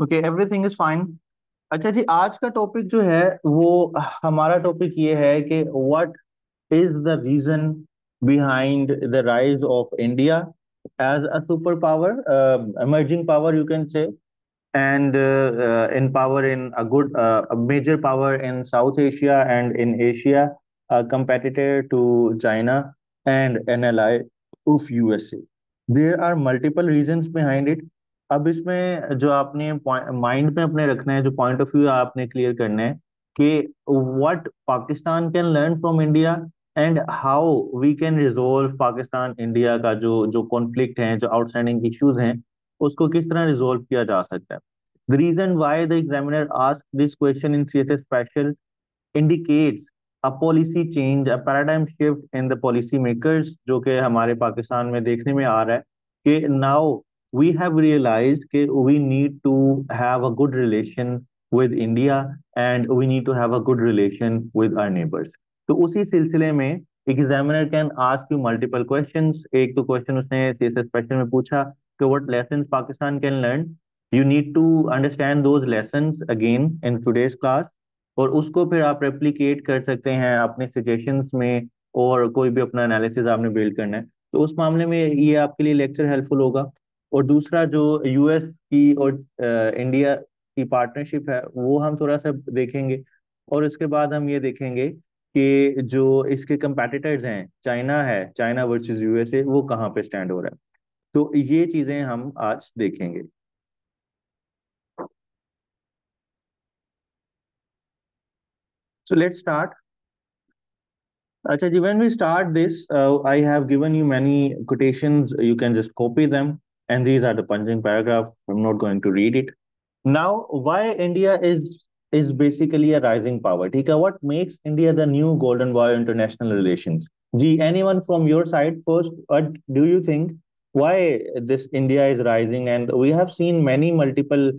Okay, everything is fine. अच्छा जी, आज का टॉपिक जो है वो हमारा टॉपिक ये है कि what is the reason behind the rise of India as a superpower, emerging power, you can say, and in power in a major power in South Asia and in Asia, a competitor to China and an ally of USA. There are multiple reasons behind it. अब इसमें जो आपने mind में अपने रखना है, जो point of view आपने क्लियर करना है कि what Pakistan can learn from India and how we can resolve Pakistan India का जो जो कॉन्फ्लिक्ट है, जो आउटस्टैंडिंग इश्यूज हैं, उसको किस तरह रिजोल्व किया जा सकता है। The reason why the examiner asked this question in CSS special indicates a policy change, a paradigm shift in the policy makers, जो कि हमारे पाकिस्तान में देखने में आ रहा है कि now we have realized कि we need to have a good relation with India and we need to have a good relation with our neighbors. तो उसी सिलसिले में examiner can ask you multiple questions. एक तो क्वेश्चन उसने CSS question में पूछा कि what lessons Pakistan can learn. You need to understand those lessons again in today's class, और उसको फिर आप रेप्लिकेट कर सकते हैं अपने सजेशंस में, और कोई भी अपना एनालिसिस आपने बिल्ड करना है तो उस मामले में ये आपके लिए लेक्चर हेल्पफुल होगा। और दूसरा जो यूएस की और इंडिया की पार्टनरशिप है वो हम थोड़ा सा देखेंगे, और उसके बाद हम ये देखेंगे कि जो इसके कंपेटिटर्स हैं, चाइना है, चाइना वर्सेस यूएसए, वो कहाँ पे स्टैंड हो रहा है। तो ये चीजें हम आज देखेंगे। So let's start. Acha ji, when we start this, I have given you many quotations. You can just copy them, and these are the punching paragraph. I'm not going to read it. Now, why India is basically a rising power? Tika, what makes India the new golden boy in international relations? Ji, anyone from your side first? What do you think? Why this India is rising? And we have seen many multiple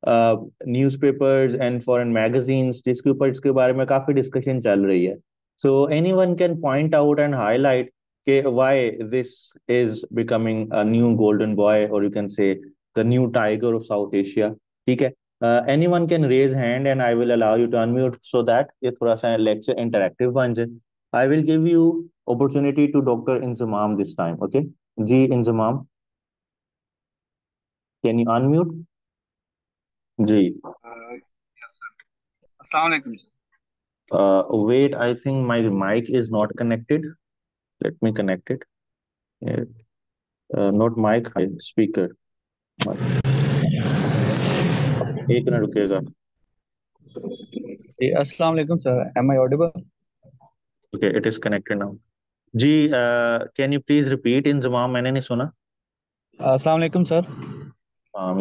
uh, newspapers and foreign magazines जिसके ऊपर इसके बारे में काफी discussion चल रही है। So anyone can point out and highlight why this is becoming a new golden boy, or you can say the new tiger of South Asia. ठीक है। Anyone can raise hand and I will allow you to unmute so that ये थोड़ा सा lecture interactive बन जाए। I will give you opportunity to Dr. Inzamam this time. Okay? Ji Inzamam, can you unmute? जी। अस्सलाम वालेकुम। Wait, I think my mic is not connected. Let me connect it. Yeah. Not mic, speaker. एक minute रुकेगा। जी अस्सलाम वालेकुम sir, am I audible? Okay, it is connected now. जी, can you please repeat in जमाम, मैंने नहीं सुना। अस्सलाम वालेकुम सर।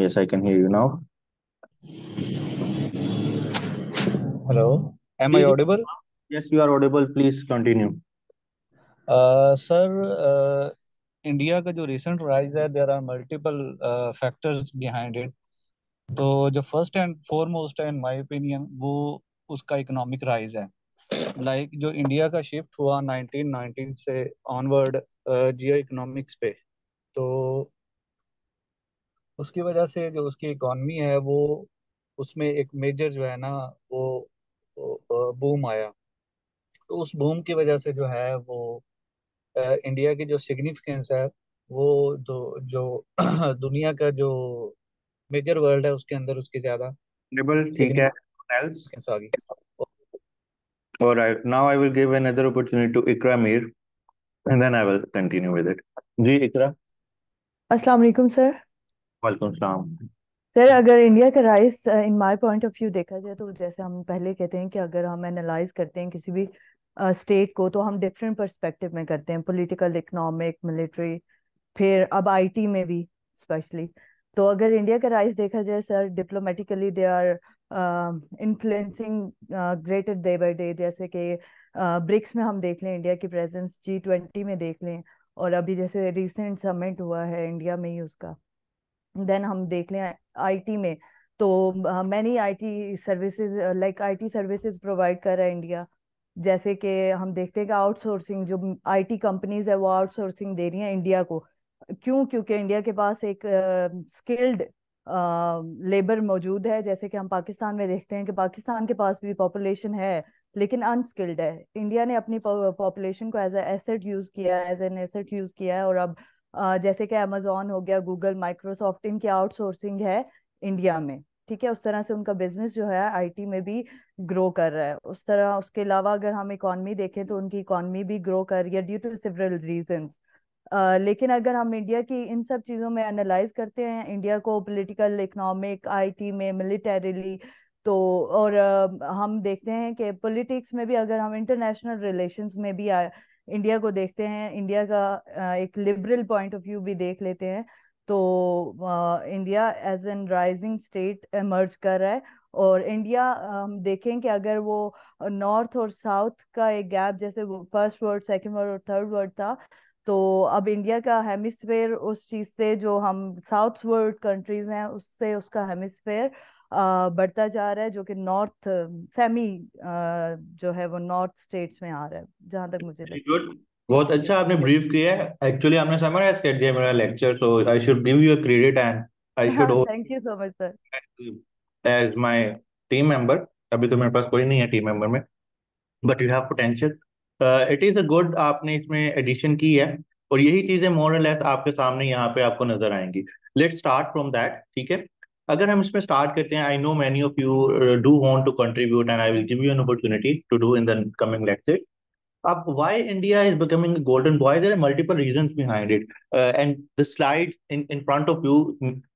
Yes, I can hear you now. Hello, am जी आई जी। Audible? Yes, you are audible. Please continue. Sir, India का जो रिसेंट राइज है, there are multiple factors behind it. तो जो फर्स्ट एंड फॉरमोस्ट है इन माय ओपिनियन, वो उसका इकोनॉमिक राइज है। जो इंडिया का शिफ्ट हुआ 1919 से ऑनवर्ड जियो इकोनॉमिक्स पे, तो उसकी वजह से जो उसकी इकॉनमी है वो, उसमें एक मेजर जो है ना, वो बूम आया। तो उस बूम की वजह से जो है वो इंडिया की जो सिग्निफिकेंस है, वो जो जो दुनिया का जो मेजर वर्ल्ड है उसके अंदर उसकी ज्यादा Audible, ठीक है। Else? सिग्निफिकेंस आ गई। All right. Now I will give another opportunity to Ikra Mir, and then I will continue with it. जी इकरा। अस्सलाम वालेकुम सर। वालेकुम सलाम। सर, अगर इंडिया का rise in my point of view देखा जाए तो जैसे हम पहले कहते हैं कि अगर हम एनालाइज करते हैं किसी भी स्टेट को तो हम डिफरेंट पर्सपेक्टिव में करते हैं, पॉलिटिकल, इकोनॉमिक, मिलिट्री, फिर अब आईटी में भी स्पेशली। तो अगर इंडिया का राइज देखा जाए sir, diplomatically they are influencing greater day by day. जैसे कि ब्रिक्स में हम देख लें इंडिया की प्रेजेंस, G20 में देख लें, और अभी जैसे रिसेंट समिट हुआ है इंडिया में ही उसका। देन हम देख लें आईटी में, तो many IT services, like IT services provide कर रहा है इंडिया। जैसे कि हम देखते हैं कि आउटसोर्सिंग, जो आईटी कंपनीज है वो आउटसोर्सिंग दे रही हैं इंडिया को। क्यों? क्योंकि इंडिया के पास एक स्किल्ड लेबर मौजूद है। जैसे कि हम पाकिस्तान में देखते हैं कि पाकिस्तान के पास भी पॉपुलेशन है लेकिन अनस्किल्ड है। इंडिया ने अपनी पॉपुलेशन को एज एसेट यूज किया है, एज एन एसेट यूज किया है। और अब जैसे कि अमेजोन हो गया, गूगल, माइक्रोसॉफ्ट, इनकी आउटसोर्सिंग है इंडिया में। ठीक है, उस तरह से उनका बिजनेस जो है आईटी में भी ग्रो कर रहा है। उस तरह उसके अलावा अगर हम इकॉनमी देखें तो उनकी इकॉनमी भी ग्रो कर रही है ड्यू टू सेवरल रीजंस। लेकिन अगर हम इंडिया की इन सब चीज़ों में एनालाइज करते हैं, इंडिया को पॉलिटिकल, इकोनॉमिक, आईटी में, मिलिटरीली, तो और हम देखते हैं कि पॉलिटिक्स में भी, अगर हम इंटरनेशनल रिलेशंस में भी इंडिया को देखते हैं, इंडिया का एक लिबरल पॉइंट ऑफ व्यू भी देख लेते हैं, तो India as an rising state emerge कर रहा है। और इंडिया हम देखें कि अगर वो नॉर्थ और साउथ का एक गैप, जैसे वो फर्स्ट वर्ल्ड, सेकंड वर्ल्ड और थर्ड वर्ल्ड था, तो अब इंडिया का हेमिस्फेयर उस चीज से, जो हम साउथ वर्ल्ड कंट्रीज हैं उससे, उसका हेमिस्फेयर बढ़ता जा रहा है, जो कि नॉर्थ सेमी जो है वो नॉर्थ स्टेट्स में आ रहा है, जहां तक मुझे वेरी लगता गुड। बहुत अच्छा आपने ब्रीफ किया है। एक्चुअली आपने समराइज कर दिया मेरा lecture, so I should give you a credit and I है। Should thank you so much sir. As my team member. अभी तो मेरे पास कोई नहीं है टीम मेंबर में, but you have potential. It is a good, आपने इसमें एडिशन की है, और यही चीजें मोर और लेस आपके सामने यहाँ पे आपको नजर आएंगी। लेट्स स्टार्ट फ्रॉम दैट, ठीक है। अगर हम इसमें स्टार्ट करते हैं, I know many of you do want to contribute and I will give you an opportunity to do in the coming lecture. Up, why India is becoming a golden boy? There are multiple reasons behind it, and the slide in front of you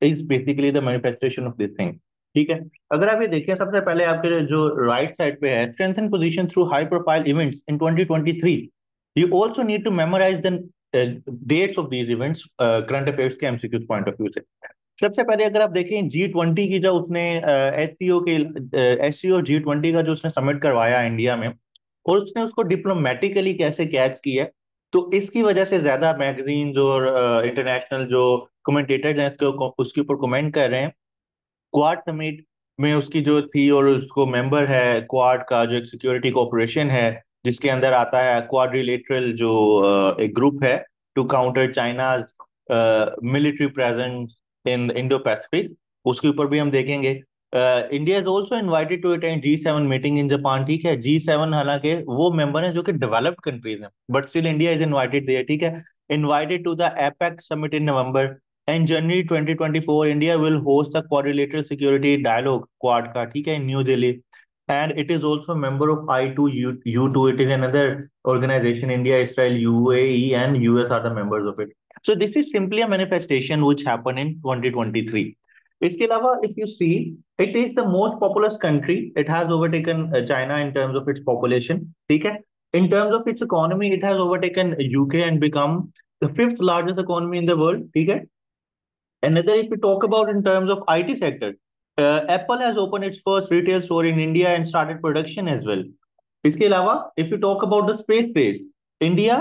is basically the manifestation of this thing. ठीक है। अगर आप ये देखिए, सबसे पहले आपके जो राइट साइड पे है, strengthen position through high profile events in 2023। You also need to memorise the dates of these events current affairs के एमसीक्यू पॉइंट ऑफ व्यू से। सबसे पहले अगर आप देखें G20 की, जो उसने SCO G20 का जो उसने समिट करवाया इंडिया में, और उसने उसको डिप्लोमेटिकली कैसे कैच किया है, तो इसकी वजह से ज्यादा मैगजीन्स और इंटरनेशनल जो कमेंटेटर्स हैं उसके ऊपर कमेंट कर रहे हैं। क्वाड समिट में उसकी जो थी, और उसको मेंबर है क्वाड का जो एक सिक्योरिटी कोऑपरेशन है, जिसके अंदर आता है क्वाड्रिलेटरल जो एक ग्रुप है to counter China military presence in Indo Pacific. उसके ऊपर भी हम देखेंगे। India is also invited to attend G7 meeting in Japan. ठीक है, G7 हालांकि वो मेंबर हैं जो कि डेवलप्ड कंट्रीज हैं, but still India is invited there. ठीक है, invited to the APEC summit in November. In January 2024, India will host a quadrilateral security dialogue Quad का, ठीक है, in New Delhi, and it is also a member of I2U2. It is another organization. India, Israel, UAE, and US are the members of it. So this is simply a manifestation which happened in 2023. इसके अलावा, if you see, it is the most populous country. It has overtaken China in terms of its population. ठीक है, in terms of its economy, it has overtaken UK and become the fifth largest economy in the world. ठीक है। Another, if we talk about in terms of IT sector, Apple has opened its first retail store in India and started production as well. इसके अलावा, if you talk about the space race, India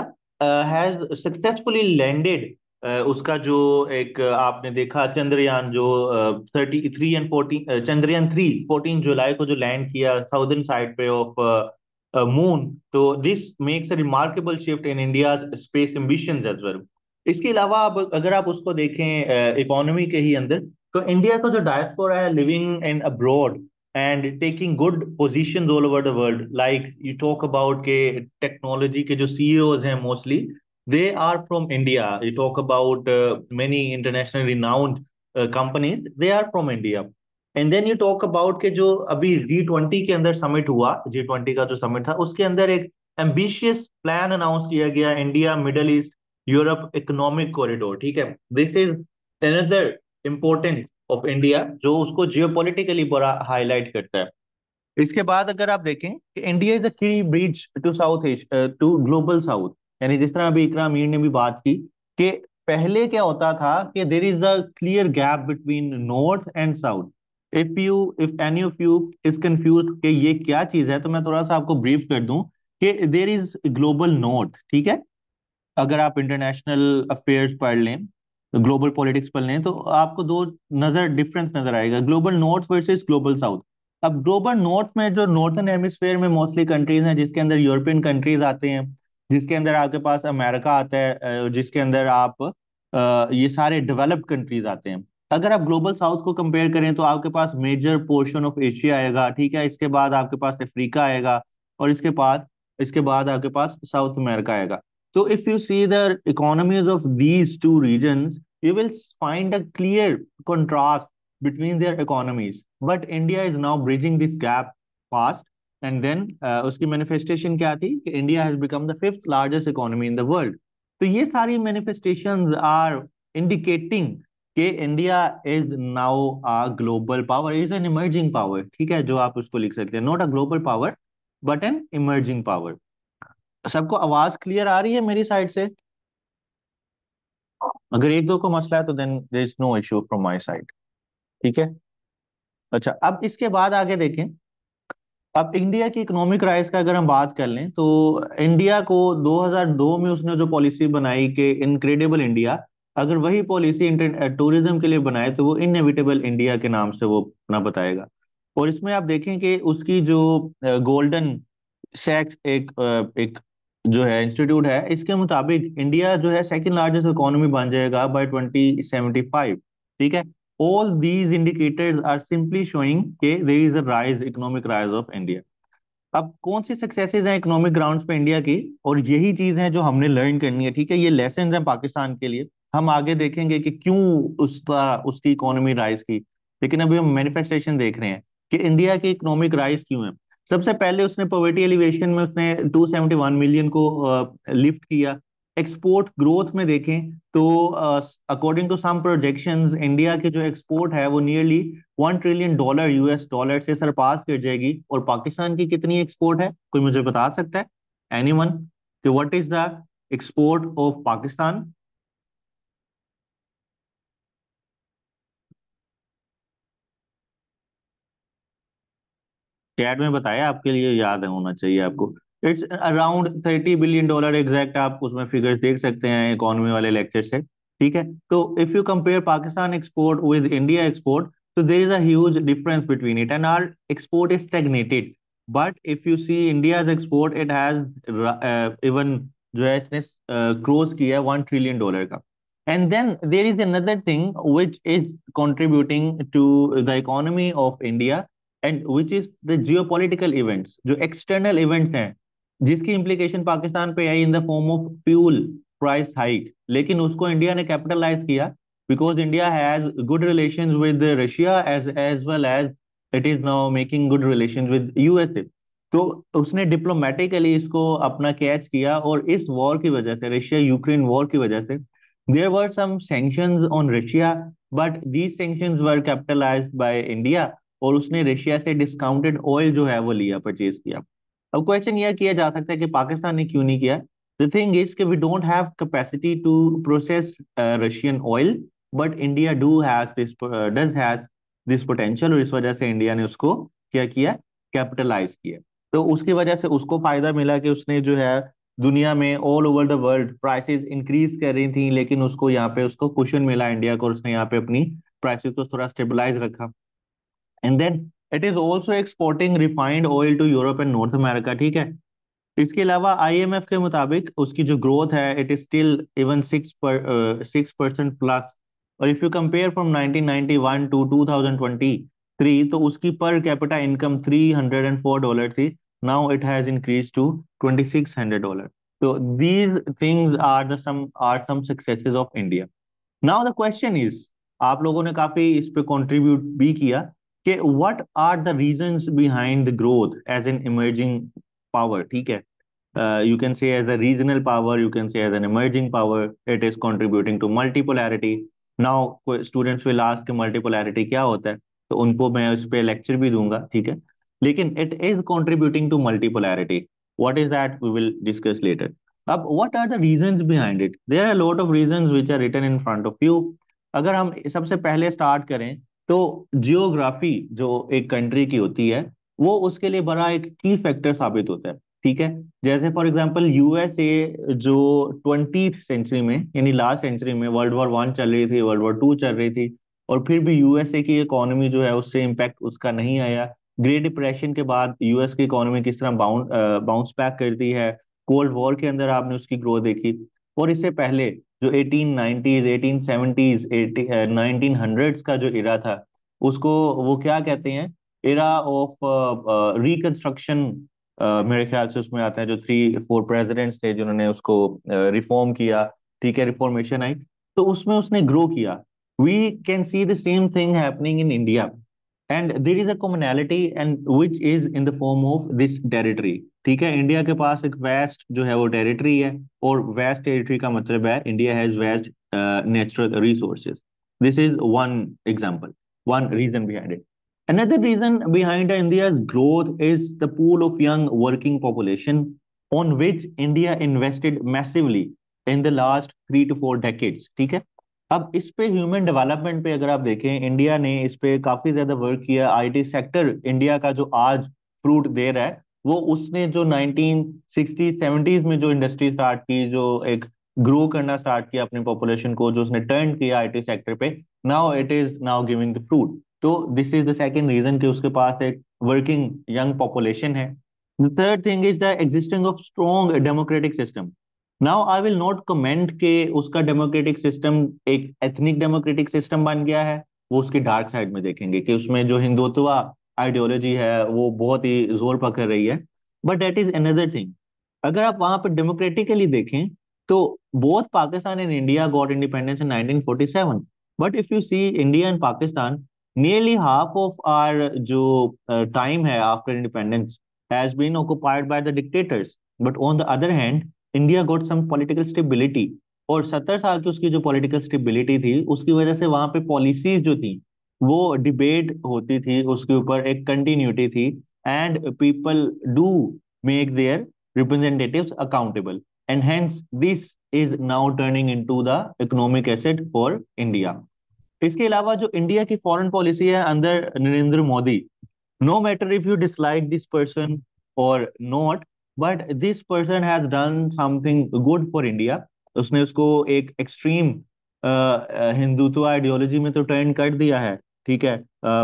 has successfully landed उसका जो एक आपने देखा चंद्रयान जो 33 and 14, Chandrayaan 3 14 जुलाई को जो लैंड किया साउदर्न साइड पे ऑफ मून। तो this makes a remarkable shift in India's space ambitions as well. इसके अलावा आप अगर आप उसको देखें इकोनॉमी के ही अंदर, तो इंडिया का जो डायस्पोरा है living in abroad and taking good positions all over the world, like you talk about के technology के जो CEOs हैं mostly, they are from India. You talk about many international renowned companies, they are from India. And then you talk about के जो अभी G20 के अंदर summit हुआ, G20 का जो समिट था, उसके अंदर एक ambitious प्लान अनाउंस किया गया, India middle east Europe economic corridor. ठीक है, this is another important of India, जो उसको जियोपॉलिटिकली बड़ा हाईलाइट करता है। इसके बाद अगर आप देखें कि India is a key bridge to South Asia, to global South. यानी जिस तरह अभी इकराम मीर ने भी बात की कि पहले क्या होता था कि देर is a clear gap between north and south. If any of you is confuse कि ये क्या चीज है, तो मैं थोड़ा सा आपको ब्रीफ कर दूं कि देर इज ग्लोबल नॉर्थ। ठीक है, अगर आप इंटरनेशनल अफेयर्स पढ़ लें, ग्लोबल पॉलिटिक्स पढ़ लें, तो आपको दो डिफरेंस नजर आएगा, global north versus global south. अब ग्लोबल नॉर्थ में जो नॉर्थन हेमिस्फेयर में मोस्टली कंट्रीज हैं, जिसके अंदर यूरोपियन कंट्रीज आते हैं, जिसके अंदर आपके पास अमेरिका आता है, जिसके अंदर आप ये सारे डेवलप्ड कंट्रीज आते हैं। अगर आप ग्लोबल साउथ को कंपेयर करें तो आपके पास मेजर पोर्शन ऑफ एशिया आएगा, ठीक है, इसके बाद आपके पास अफ्रीका आएगा, और इसके बाद आपके पास साउथ अमेरिका आएगा। तो if you see the economies of these two reasons, you will find a clear contrast between their economies. But India is now bridging this gap fast. And then उसकी manifestation क्या थी कि India has become the fifth largest economy in the world. तो ये सारी manifestations are indicating कि India is now a global power, is an emerging power, ठीक है, जो आप उसको लिख सकते हैं, not a global power but an emerging power। सबको आवाज क्लियर आ रही है मेरी साइड से? अगर एक दो को मसला है तो then there is no issue from my side, ठीक है। अच्छा, अब इसके बाद आगे देखें। अब इंडिया की इकोनॉमिक राइज का अगर हम बात कर लें तो इंडिया को 2002 में उसने जो पॉलिसी बनाई कि इनक्रेडिबल इंडिया, अगर वही पॉलिसी टूरिज्म के लिए बनाए तो वो इनएविटेबल इंडिया के नाम से वो अपना बताएगा। और इसमें आप देखें कि उसकी जो गोल्डन सैक्स एक जो है इंस्टीट्यूट है, इसके मुताबिक इंडिया जो है सेकंड लार्जेस्ट इकोनॉमी बन जाएगा बाय 2075, ठीक है। All these indicators are simply showing के there is a rise, economic rise of India. अब कौन सी सक्सेसेस हैं इकोनॉमिक ग्राउंड्स पे इंडिया की, और यही चीज है जो हमने लर्न करनी है, ठीक है, ये लेसन है पाकिस्तान के लिए। हम आगे देखेंगे कि क्यों उसकी इकोनॉमी राइज की, लेकिन अभी हम मैनिफेस्टेशन देख रहे हैं कि इंडिया की इकोनॉमिक राइज क्यों है। सबसे पहले उसने पॉवर्टी एलिवेशन में उसने 271 मिलियन को लिफ्ट किया। एक्सपोर्ट ग्रोथ में देखें तो according to some projections India के जो एक्सपोर्ट है वो नियरली $1 ट्रिलियन यूएस डॉलर से सरपास कर जाएगी। और पाकिस्तान की कितनी एक्सपोर्ट है, कोई मुझे बता सकता है? एनीवन कि what is the export of Pakistan? Chat में बताया, आपके लिए याद है होना चाहिए आपको। इट्स अराउंड $30 बिलियन एग्जैक्ट, आप उसमें फिगर्स देख सकते हैं इकोनॉमी वाले लेक्चर से, ठीक है। तो if you compare Pakistan export with India export, so there is a huge difference between it, and our export is stagnated. But if you see India's export, it has even जो है इसने cross किया है $1 trillion का। And then there is another thing which is contributing to the economy of India, and which is the geopolitical events, जो external events हैं जिसकी implication Pakistan पे आई in the form of fuel price hike, लेकिन उसको India ने capitalise किया because India has good relations with Russia as well as it is now making good relations with USA. तो उसने डिप्लोमेटिकली इसको अपना कैच किया, और इस वॉर की वजह से, रशिया यूक्रेन वॉर की वजह से, there were some sanctions on Russia, but these sanctions were capitalised by India, और उसने रशिया से डिस्काउंटेड ऑयल जो है वो लिया, परचेज किया। अब क्वेश्चन यह किया जा सकता है कि पाकिस्तान ने क्यों नहीं किया। द थिंग इज कि we don't have capacity to process Russian oil, but India does has this potential, और इस वजह से इंडिया ने उसको क्या किया, कैपिटलाइज किया। तो उसकी वजह से उसको फायदा मिला कि उसने जो है दुनिया में all over the world prices increase कर रही थी, लेकिन उसको यहाँ पे उसको कुशन मिला इंडिया को, और उसने यहाँ पे अपनी प्राइसेस को थोड़ा स्टेबलाइज रखा। And then it is also exporting refined oil to Europe and North America, ठीक है। इसके अलावा आईएमएफ के मुताबिक उसकी जो ग्रोथ है it is still even 6% plus. और if you compare from 1991 to 2023, तो उसकी पर कैपिटा इनकम $304 थी, now it has increase to $2600। तो these things are some successes of India. Now the question is, आप लोगों ने काफी इस पे कंट्रीब्यूट भी किया कि what are the reasons behind the growth as an emerging power, ठीक है। You can say as a regional power, you can say as an emerging power, it is contributing to multipolarity. Now students will ask कि multipolarity क्या होता है, तो उनको मैं उस पे लेक्चर भी दूंगा, ठीक है। लेकिन it is contributing to multipolarity. What is that? We will discuss later. अब what are the reasons behind it? There are a lot of reasons which are written in front of you. अगर हम सबसे पहले start करें तो geography जो एक country की होती है वो उसके लिए बड़ा एक की फैक्टर साबित होता है, ठीक है। जैसे फॉर एग्जांपल यूएसए जो 20th सेंचुरी में, यानी लास्ट सेंचुरी में, वर्ल्ड वॉर 1 चल रही थी, वर्ल्ड वॉर 2 चल रही थी, और फिर भी यूएसए की इकोनॉमी जो है उससे इम्पैक्ट उसका नहीं आया। ग्रेट डिप्रेशन के बाद यूएस की इकोनॉमी किस तरह बाउंस बैक करती है, कोल्ड वॉर के अंदर आपने उसकी ग्रोथ देखी। और इससे पहले जो 1890s 1870s 1900s का जो इरा था, उसको वो क्या कहते हैं, इरा ऑफ रिकंस्ट्रक्शन। मेरे ख्याल से उसमें आता है जो 3 4 प्रेसिडेंट्स थे जिन्होंने उसको रिफॉर्म किया, ठीक है, रिफॉर्मेशन आई, तो उसमें उसने ग्रो किया। We can see the same thing happening in India, and there is a commonality and which is in the form of this territory. ठीक है, इंडिया के पास एक वेस्ट जो है वो टेरिटरी है, और वेस्ट टेरिटरी का मतलब है India has vast natural resources. This is one example, one reason behind it. Another reason behind India's growth is the pool of young working population on which India invested massively in the last 3 to 4 decades. ठीक है, अब इस पे human development पे अगर आप देखें, India ने इस पे काफी ज्यादा वर्क किया। आईटी सेक्टर इंडिया का जो आज फ्रूट दे रहा है, वो उसने जो 1960 70s में जो इंडस्ट्री स्टार्ट की, जो एक ग्रो करना स्टार्ट किया अपनी पॉपुलेशन को, जो उसने टर्न किया आईटी सेक्टर पे, now it is now giving the fruit. तो this is the second reason कि उसके पास एक वर्किंग यंग पॉपुलेशन है। The third thing is the existing of strong democratic system. Now I will not comment के उसका democratic system एक ethnic democratic system बन गया है, वो उसकी डार्क साइड में देखेंगे कि उसमें जो हिंदुत्व आइडियोलॉजी है वो बहुत ही जोर पकड़ रही है, but that is another thing. अगर आप वहां पर डेमोक्रेटिकली देखें, तो both Pakistan and India got independence in 1947, but if you see India and Pakistan, nearly half of our जो time है after independence has been occupied by the dictators, but on the other hand India got some political stability। और 70 साल की उसकी जो political stability थी, उसकी वजह से वहां पे policies जो थी वो डिबेट होती थी, उसके ऊपर एक कंटिन्यूटी थी, and people do make their representatives accountable, and hence this is now turning into the economic asset for India. इसके अलावा जो इंडिया की फॉरेन पॉलिसी है अंदर Narendra Modi, no matter if you dislike this person और not, but this person has done something good for India. उसने उसको एक एक्सट्रीम हिंदुत्व आइडियोलॉजी में तो टर्न कर दिया है, ठीक है,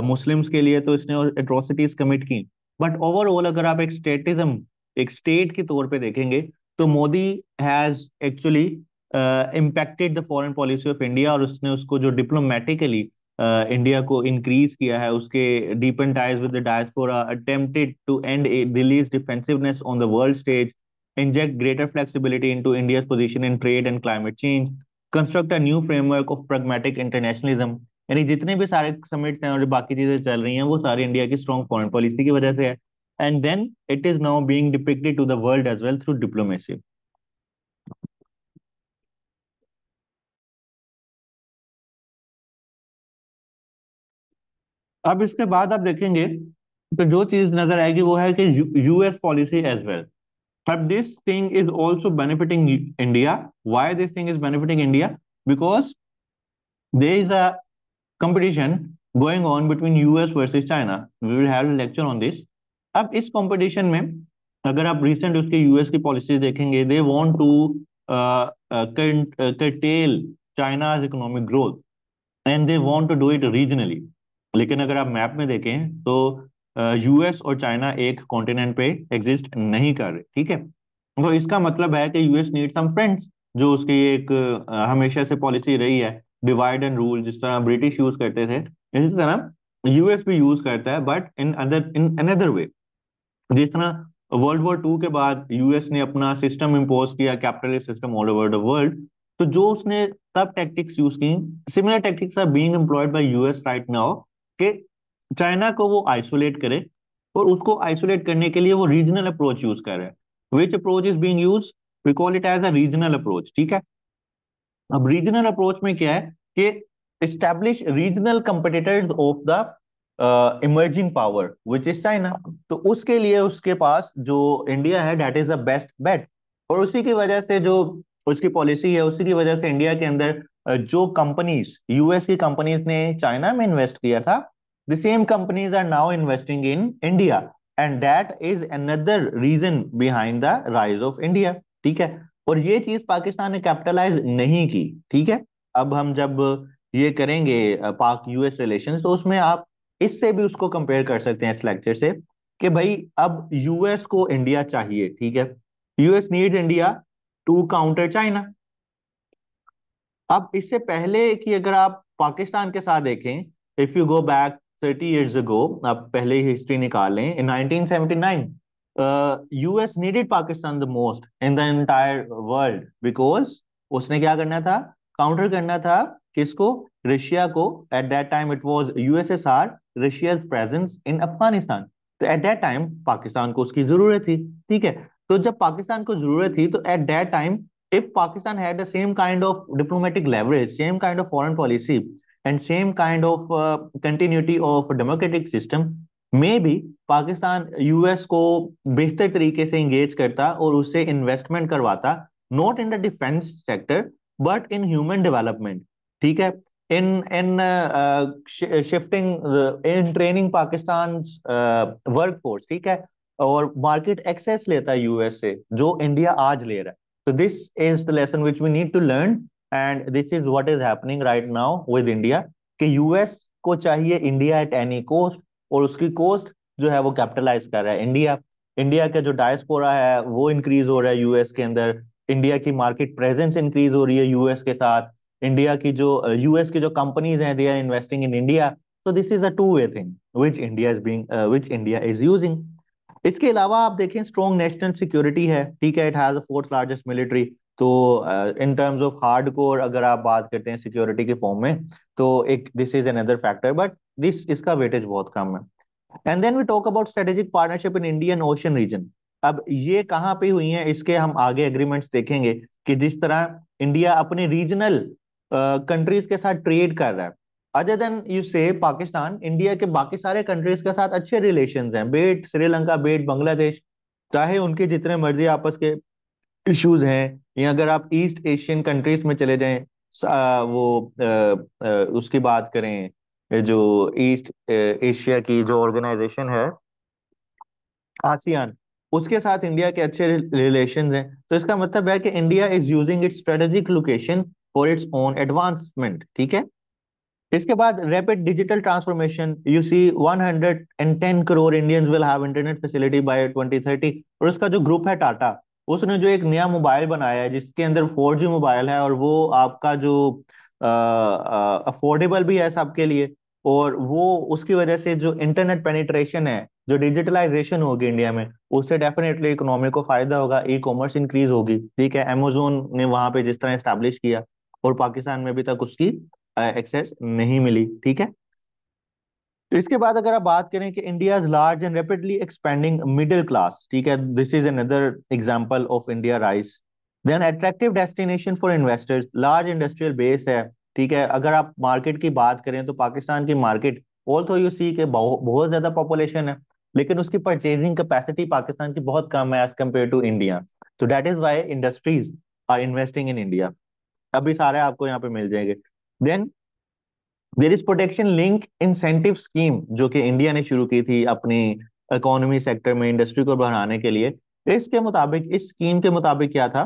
मुस्लिम्स के लिए तो इसने एट्रोसिटीज कमिट की, बट ओवरऑल अगर आप एक स्टेटिज्म, एक स्टेट के तौर पे देखेंगे, तो Modi has actually impacted the foreign policy of India, और उसने उसको जो डिप्लोमेटिकली इंडिया को इंक्रीज किया है, उसके deepen ties with the diaspora, attempted to end Delhi's defensiveness on the world stage, inject greater flexibility into India's position in trade and climate change, construct a new framework of pragmatic internationalism। यानी जितने भी सारे summits हैं और बाकी चीजें चल रही हैं, वो सारी इंडिया की स्ट्रॉन्ग फॉरेन पॉलिसी की वजह से है, and then it is now being depicted to the world as well through diplomacy. अब इसके बाद आप देखेंगे तो जो चीज नजर आएगी वो है कि US policy as well. But this thing is also benefiting India. Why this thing is benefiting India? Because there is a competition going on between US versus China. We will have a lecture on this. अब इस competition में अगर आप recent उसके US की policy देखेंगे, they want to curtail China's economic growth and they want to do it regionally। लेकिन अगर आप मैप में देखें तो यूएस और चाइना एक कॉन्टिनेंट पे एग्जिस्ट नहीं कर रहे, ठीक है। तो इसका मतलब है कि यूएस नीड सम फ्रेंड्स, जो उसकी एक हमेशा से पॉलिसी रही है, डिवाइड एंड रूल, जिस तरह ब्रिटिश यूज करते थे, इसी तरह यूएस भी यूज करता है, बट इन अनदर वे। जिस तरह वर्ल्ड वॉर 2 के बाद यूएस ने अपना सिस्टम इम्पोज किया, capitalist system all over the world, तो जो उसने तब टैक्टिक्स यूज की, similar tactics are being employed by US right now, कि चाइना को वो आइसोलेट करे, और उसको आइसोलेट करने के लिए वो रीजनल अप्रोच यूज कर रहे हैं। Which approach is being use? We call it as a regional approach, ठीक है। अब रीजनल अप्रोच में क्या है कि establish regional competitors of the emerging power which is China. तो उसके लिए उसके पास जो इंडिया है, that is the best bet. और उसी की वजह से जो उसकी पॉलिसी है, उसी की वजह से इंडिया के अंदर जो कंपनीज, यूएस की कंपनीज ने चाइना में इन्वेस्ट किया था, the same companies are now investing in India, and that is another reason behind the rise of India, ठीक है। और ये चीज पाकिस्तान ने कैपिटलाइज नहीं की, ठीक है। अब हम जब ये करेंगे पाक यूएस रिलेशंस, तो उसमें आप इससे भी उसको कंपेयर कर सकते हैं इस लेक्चर से, कि भाई अब यूएस को इंडिया चाहिए, ठीक है, US need India to counter China. अब इससे पहले कि अगर आप पाकिस्तान के साथ देखें, if you go back 30 years ago, आप पहले ही हिस्ट्री निकाल लें, इन 1979 US needed Pakistan the most in the entire world, because उसने क्या करना था, काउंटर करना था किसको, रशिया को। At that time it was USSR, Russia's presence in Afghanistan. तो एट दैट टाइम पाकिस्तान को उसकी जरूरत थी, ठीक है। तो जब पाकिस्तान को जरूरत थी, तो at that time if Pakistan had the same kind of diplomatic leverage, same kind of foreign policy, and same kind of continuity of democratic system, maybe Pakistan US को बेहतर तरीके से इंगेज करता और उससे इन्वेस्टमेंट करवाता, not in the defence sector but in human development, ठीक है। In in shifting, in training Pakistan workforce, ठीक है, और मार्केट एक्सेस लेता है यूएस से, जो इंडिया आज ले रहा है। So this is the lesson which we need to learn, and this is what is happening right now with India, कि यूएस को चाहिए इंडिया एट एनी कोस्ट, और उसकी कोस्ट जो है वो कैपिटलाइज कर रहा है इंडिया। इंडिया का जो डायस्पोरा है वो इंक्रीज हो रहा है यूएस के अंदर, इंडिया की मार्केट प्रेजेंस इंक्रीज हो रही है यूएस के साथ, इंडिया की जो यूएस की जो कंपनीज हैं they are investing in India. तो this is a two way thing which India is using. इसके अलावा आप देखें, स्ट्रॉन्ग नेशनल सिक्योरिटी है, ठीक है, it has fourth largest military. तो in terms of hardcore अगर आप बात करते हैं सिक्योरिटी के फॉर्म में, तो एक this is another factor, but this इसका वेटेज बहुत कम है। And then we talk about strategic partnership in Indian Ocean region. अब ये कहाँ पे हुई हैं, इसके हम आगे एग्रीमेंट्स देखेंगे कि जिस तरह इंडिया अपने रीजनल कंट्रीज के साथ ट्रेड कर रहा है। अदर देन यू से पाकिस्तान, इंडिया के बाकी सारे कंट्रीज के साथ अच्छे रिलेशंस हैं, बेट श्रीलंका, बेट बांग्लादेश, चाहे उनके जितने मर्जी आपस के इश्यूज हैं, या अगर आप ईस्ट एशियन कंट्रीज में चले जाएं, उसकी बात करें, जो ईस्ट एशिया की जो ऑर्गेनाइजेशन है आसियान, उसके साथ इंडिया के अच्छे रिलेशंस हैं। तो इसका मतलब है कि India is using its strategic location for its own advancement, ठीक है। इसके बाद rapid digital transformation, you see 110 crore Indians will have internet facility by 2030। और उसका जो ग्रुप है टाटा, उसने जो एक नया मोबाइल बनाया है जिसके अंदर 4G मोबाइल है, और वो आपका जो अफोर्डेबल भी है सबके लिए, और वो उसकी वजह से जो इंटरनेट पेनिट्रेशन है, जो डिजिटलाइजेशन होगी इंडिया में, उससे डेफिनेटली इकोनॉमी को फायदा होगा, ई कॉमर्स इंक्रीज होगी, ठीक है। अमेजोन ने वहां पे जिस तरह स्टैब्लिश किया, और पाकिस्तान में अभी तक उसकी एक्सेस नहीं मिली, ठीक है। तो इसके बाद अगर आप बात करें कि India large and rapidly expanding middle class, ठीक है, this is another example of India rise. Then attractive destination for investors, large industrial base है, ठीक है। अगर आप मार्केट की बात करें तो पाकिस्तान की मार्केट, ऑल्दो यू सी के बहुत ज्यादा पॉपुलेशन है, लेकिन उसकी परचेजिंग कैपेसिटी पाकिस्तान की बहुत कम है एज कम्पेयर टू इंडिया। तो that is why industries are investing in India. अभी सारे आपको यहाँ पे मिल जाएंगे। Then there is protection link incentive scheme, जो कि इंडिया ने शुरू की थी अपनी इकोनॉमी सेक्टर में इंडस्ट्री को बढ़ाने के लिए। इसके मुताबिक, इस स्कीम के मुताबिक क्या था,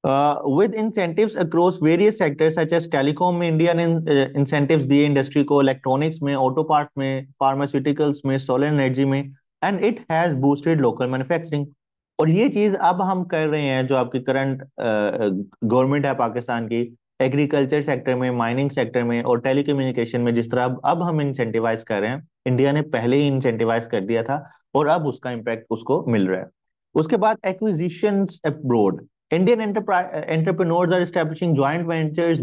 with incentives across various sectors such as telecom में इंडिया ने इंसेंटिव्स दिए इंडस्ट्री को, इलेक्ट्रॉनिक्स में, ऑटो पार्ट्स में, फार्मास्यूटिकल्स में, सोलर एनर्जी में, and it has boosted local manufacturing. और ये चीज अब हम कर रहे हैं, जो आपकी करंट गवर्नमेंट है पाकिस्तान की, एग्रीकल्चर सेक्टर में, माइनिंग सेक्टर में और टेलीकम्युनिकेशन में, जिस तरह अब हम इंसेंटिवाइज कर रहे हैं, इंडिया ने पहले ही इंसेंटिवाइज कर दिया था, और अब उसका इम्पैक्ट उसको मिल रहा है। उसके बाद acquisitions abroad, Indian entrepreneurs are establishing joint ventures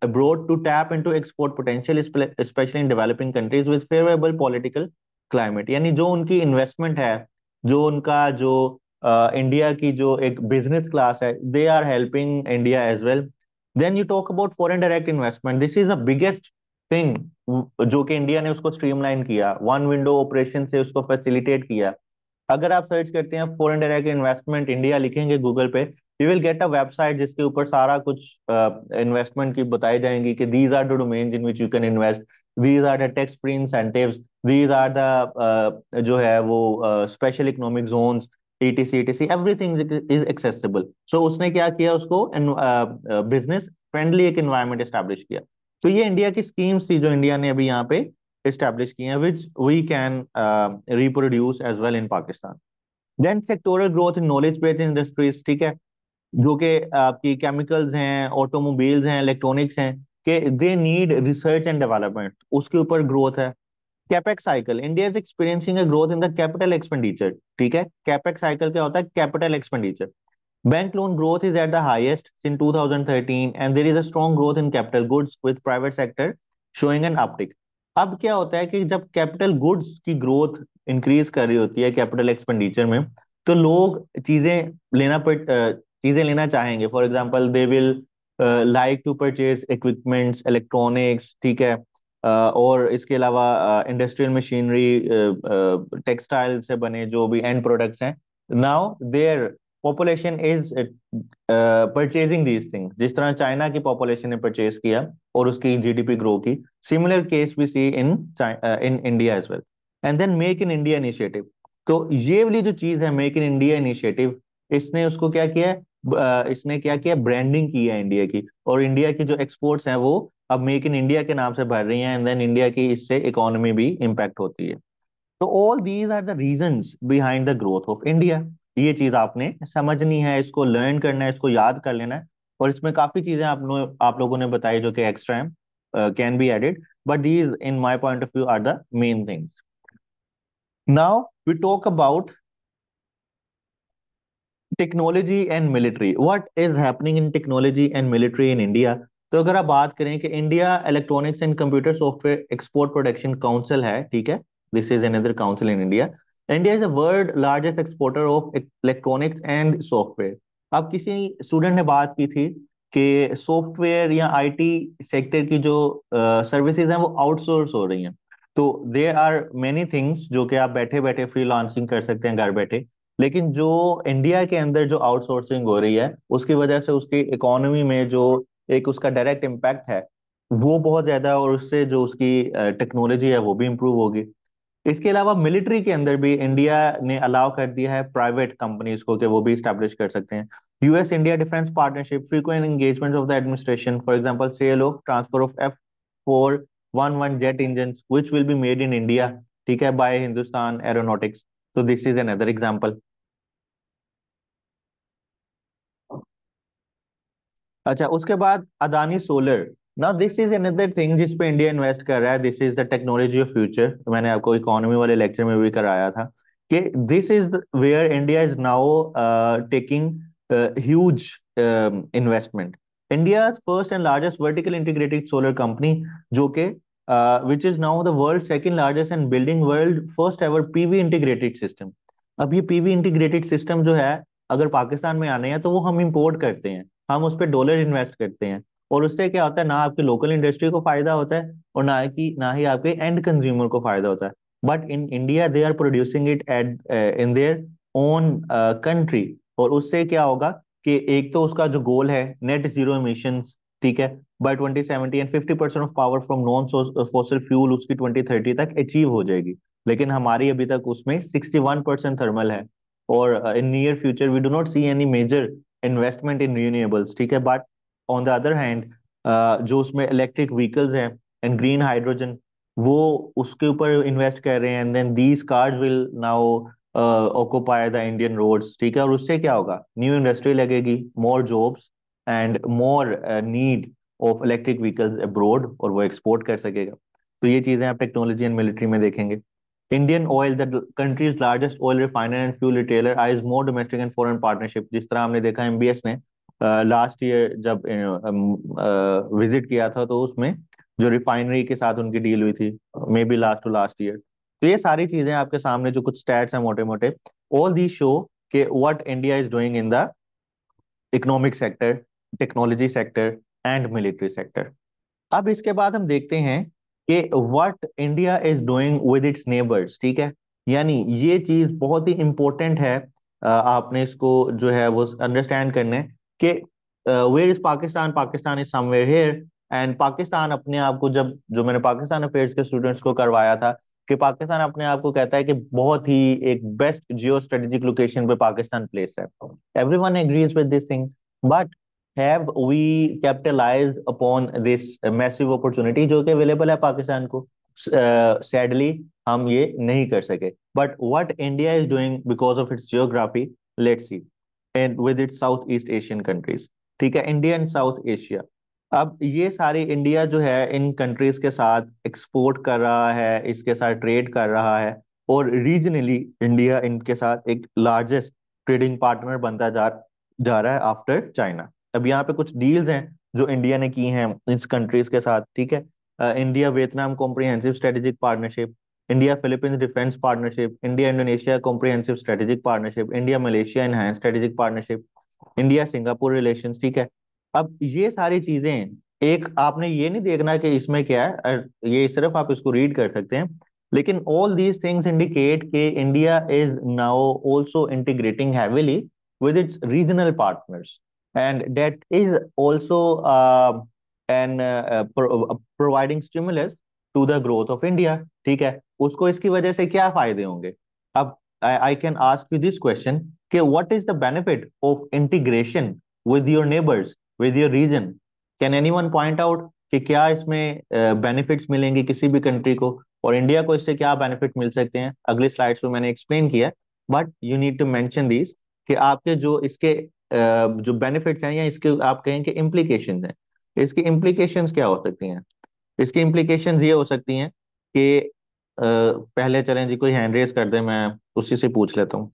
abroad to tap into export potential, especially in developing countries with favorable political climate। यानी जो उनकी इन्वेस्टमेंट है, जो उनका जो इंडिया की जो एक बिजनेस क्लास है, they are helping India as well. Then you talk about foreign direct investment, this is the biggest thing, जो कि इंडिया ने उसको स्ट्रीमलाइन किया, वन विंडो ऑपरेशन से उसको फैसिलिटेट किया। अगर आप सर्च करते हैं फॉरेन डायरेक्ट इन्वेस्टमेंट इंडिया लिखेंगे गूगल पे, you will get a website जिसके ऊपर सारा कुछ इन्वेस्टमेंट की बताई जाएंगी कि these are the domains in which you can invest, these are the tax free incentives, these are the जो है वो special economic zones, ETC ETC, everything is accessible. सो उसने क्या किया, उसको बिजनेस फ्रेंडली एक एनवायरनमेंट एस्टेब्लिश किया। तो ये इंडिया की स्कीम्स थी जो इंडिया ने अभी यहाँ पे established किए हैं, which we can reproduce as well in Pakistan. Then sectoral growth in knowledge based industries, ठीक है। जो कि आपकी केमिकल्स हैं, ऑटोमोबाइल्स हैं, इलेक्ट्रॉनिक्स हैं, कि they need research and development, उसके ऊपर ग्रोथ है। Capex cycle, India is experiencing a growth in the capital expenditure. ठीक है, कैपेक्स साइकिल क्या होता है? Capital expenditure. Bank loan growth is at the highest since 2013 and there is a strong growth in capital goods with private sector showing an uptick. अब क्या होता है कि जब कैपिटल गुड्स की ग्रोथ इंक्रीज कर रही होती है कैपिटल एक्सपेंडिचर में, तो लोग चीजें लेना चाहेंगे। For example they will like to purchase equipments, electronics, ठीक है, और इसके अलावा इंडस्ट्रियल मशीनरी, टेक्सटाइल से बने जो भी एंड प्रोडक्ट्स हैं, now their population is purchasing these things. जिस तरह चाइना की पॉपुलेशन ने परचेज किया और उसकी जीडीपी ग्रो की, similar case we see in in India as well. And then make in India initiative. तो ये वाली जो चीज है मेक इन इंडिया इनिशिएटिव, इसने उसको क्या किया है? इसने क्या किया? ब्रांडिंग की है इंडिया की, और इंडिया की जो एक्सपोर्ट्स हैं वो अब मेक इन इंडिया के नाम से भर रही हैं, एंड देन इंडिया की इससे इकोनॉमी भी इम्पैक्ट होती है। तो all these are the reasons behind the growth of India. ये चीज आपने समझनी है, इसको लर्न करना है, इसको याद कर लेना है। और इसमें काफी चीजें आप लोगों ने बताई जो कि एक्स्ट्रा हैं, can be added, but these in my point of view are the main things. Now we talk about technology and military. What is happening in technology and military in India? तो अगर आप बात करें कि India electronics and computer software export production council है, ठीक है, this is another council in India. India is the world largest exporter of electronics and software. अब किसी स्टूडेंट ने बात की थी कि सॉफ्टवेयर या आईटी सेक्टर की जो सर्विसेज हैं वो आउटसोर्स हो रही हैं। तो देयर आर मेनी थिंग्स जो कि आप बैठे बैठे फ्रीलांसिंग कर सकते हैं घर बैठे, लेकिन जो इंडिया के अंदर जो आउटसोर्सिंग हो रही है उसकी वजह से उसकी इकोनॉमी में जो एक उसका डायरेक्ट इम्पैक्ट है वो बहुत ज्यादा है, और उससे जो उसकी टेक्नोलॉजी है वो भी इम्प्रूव होगी। इसके अलावा मिलिट्री के अंदर भी इंडिया ने अलाउ कर दिया है प्राइवेट कंपनीज को कि वो भी स्टैब्लिश कर सकते हैं। US India defence partnership, frequent engagement of the administration, for example sale of transfer of F411 jet engines which will be made in India, ठीक है, बाय हिंदुस्तान एरोनॉटिक्स। तो दिस इज अनदर एग्जांपल। अच्छा, उसके बाद Adani solar. Now this is another thing जिस पे India invest कर रहा है। This is the technology of future. मैंने आपको इकोनॉमी वाले लेक्चर में भी कराया था कि this is where India is now taking huge investment. India first and largest vertical integrated solar company, जो कि which is now the world second largest and building world first ever PV integrated system. अब ये PV integrated system जो है, अगर पाकिस्तान में आने हैं तो वो हम इंपोर्ट करते हैं, हम उस पर डॉलर इन्वेस्ट करते हैं, और उससे क्या होता है? ना आपकी लोकल इंडस्ट्री को फायदा होता है और ना ही आपके एंड कंज्यूमर को फायदा होता है। But in India they are producing it at in their own country. और उससे क्या होगा कि एक तो उसका जो गोल है नेट जीरो इमिशंस, ठीक है, by 2070, and 50% of power from non fossil fuel उसकी 2030 तक अचीव हो जाएगी। लेकिन हमारी अभी तक उसमें 61% थर्मल है। और in near future we do not see any major investment in renewables, ठीक है। But on the other hand जो उसमें इलेक्ट्रिक व्हीकल्स हैं एंड ग्रीन हाइड्रोजन, वो उसके ऊपर इन्वेस्ट कर रहे हैं, and then these cars will now occupy the Indian roads, ठीक है। और उससे क्या होगा? न्यू इंडस्ट्री लगेगी, more jobs and more need of electric vehicles abroad, और वो एक्सपोर्ट कर सकेगा। तो ये चीजें आप टेक्नोलॉजी एंड मिलिट्री में देखेंगे। Indian oil, the countries largest oil refiner and fuel retailer, eyes more domestic and foreign partnership. जिस तरह हमने देखा एमबीएस ने लास्ट ईयर जब विजिट किया था, तो उसमें जो रिफाइनरी के साथ उनकी डील हुई थी, may be last to last year. तो ये सारी चीजें आपके सामने जो कुछ स्टैट्स हैं मोटे मोटे, ऑल दी शो के what India is doing in the economic sector, technology sector and military sector. अब इसके बाद हम देखते हैं कि what India is doing with its neighbours, ठीक है। यानी ये चीज बहुत ही इंपॉर्टेंट है, आपने इसको जो है वो अंडरस्टैंड करना है कि where is Pakistan, Pakistan is somewhere here. And Pakistan अपने आप को, जब जो मैंने पाकिस्तान अफेयर्स के स्टूडेंट्स को करवाया था, कि पाकिस्तान अपने आप को कहता है कि बहुत ही एक बेस्ट जियो स्ट्रेटेजिक लोकेशन पे पाकिस्तान प्लेस है। Everyone agrees with this thing, but have we capitalized upon this massive opportunity जो कि अवेलेबल है पाकिस्तान को? सैडली हम ये नहीं कर सके। But what India is doing because of its geography, let's see. And with its south east Asian countries. ठीक है, इंडिया एंड साउथ एशिया। अब ये सारी इंडिया जो है इन कंट्रीज के साथ एक्सपोर्ट कर रहा है, इसके साथ ट्रेड कर रहा है, और रीजनली इंडिया इनके साथ एक लार्जेस्ट ट्रेडिंग पार्टनर बनता जा जा रहा है आफ्टर चाइना। अब यहाँ पे कुछ डील्स हैं जो इंडिया ने की हैं इस कंट्रीज के साथ। ठीक है, India Vietnam comprehensive strategic partnership, India Philippines defence partnership, India Indonesia comprehensive strategic partnership, India Malaysia enhance strategic partnership, India Singapore relations. ठीक है, अब ये सारी चीजें, एक आपने ये नहीं देखना कि इसमें क्या है, ये सिर्फ आप इसको रीड कर सकते हैं, लेकिन ऑल दीज थिंग्स इंडिकेट कि India is now also integrating heavily with its regional partners, and that is also providing stimulus to the growth of India। ठीक है, उसको इसकी वजह से क्या फायदे होंगे? अब I can ask you this question कि what is the benefit of integration with your neighbours, with your region? Can anyone point out कि क्या इसमें बेनिफिट्स मिलेंगे किसी भी कंट्री को, और इंडिया को इससे क्या बेनिफिट मिल सकते हैं? अगली स्लाइड्स में मैंने एक्सप्लेन किया, but you need to mention this कि आपके जो इसके जो बेनिफिट्स हैं या इसके आप कहें कि इम्प्लीकेशंस हैं, इसकी इम्प्लीकेशंस क्या हो सकती हैं? इसकी इम्प्लीकेशंस ये हो सकती हैं कि पहले चलें जी, कोई हैंड रेज कर दे, मैं उसी से पूछ लेता हूँ।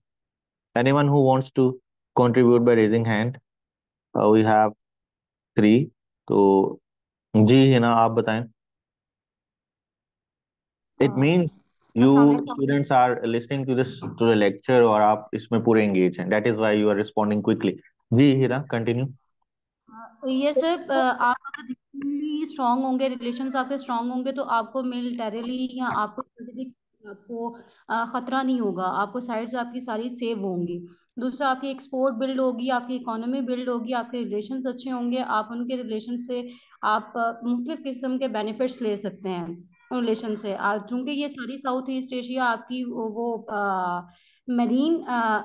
Anyone who wants to contribute by raising hand? We have 3। तो जी है ना, आप बताएं। इट मींस यू अस्सलाम वालेकुम। Students are listening to this, to the lecture, और आप इसमें पूरे एंगेज हैं, that is why you are responding quickly. जी हीरा, कंटिन्यू। ये सर आप अगर स्ट्रांग होंगे, रिलेशंस आपके स्ट्रांग होंगे तो आपको मिलिटरीली या आपको strategic आपको खतरा नहीं होगा, आपको साइड्स आपकी सारी सेव होंगी। दूसरा, आपकी एक्सपोर्ट बिल्ड होगी, आपकी इकोनॉमी बिल्ड होगी, आपके रिलेशंस अच्छे होंगे, आप उनके रिलेशन से आप मुख्तलिफ किस्म के बेनिफिट्स ले सकते हैं रिलेशन से। चूंकि ये सारी साउथ ईस्ट एशिया आपकी वो मरीन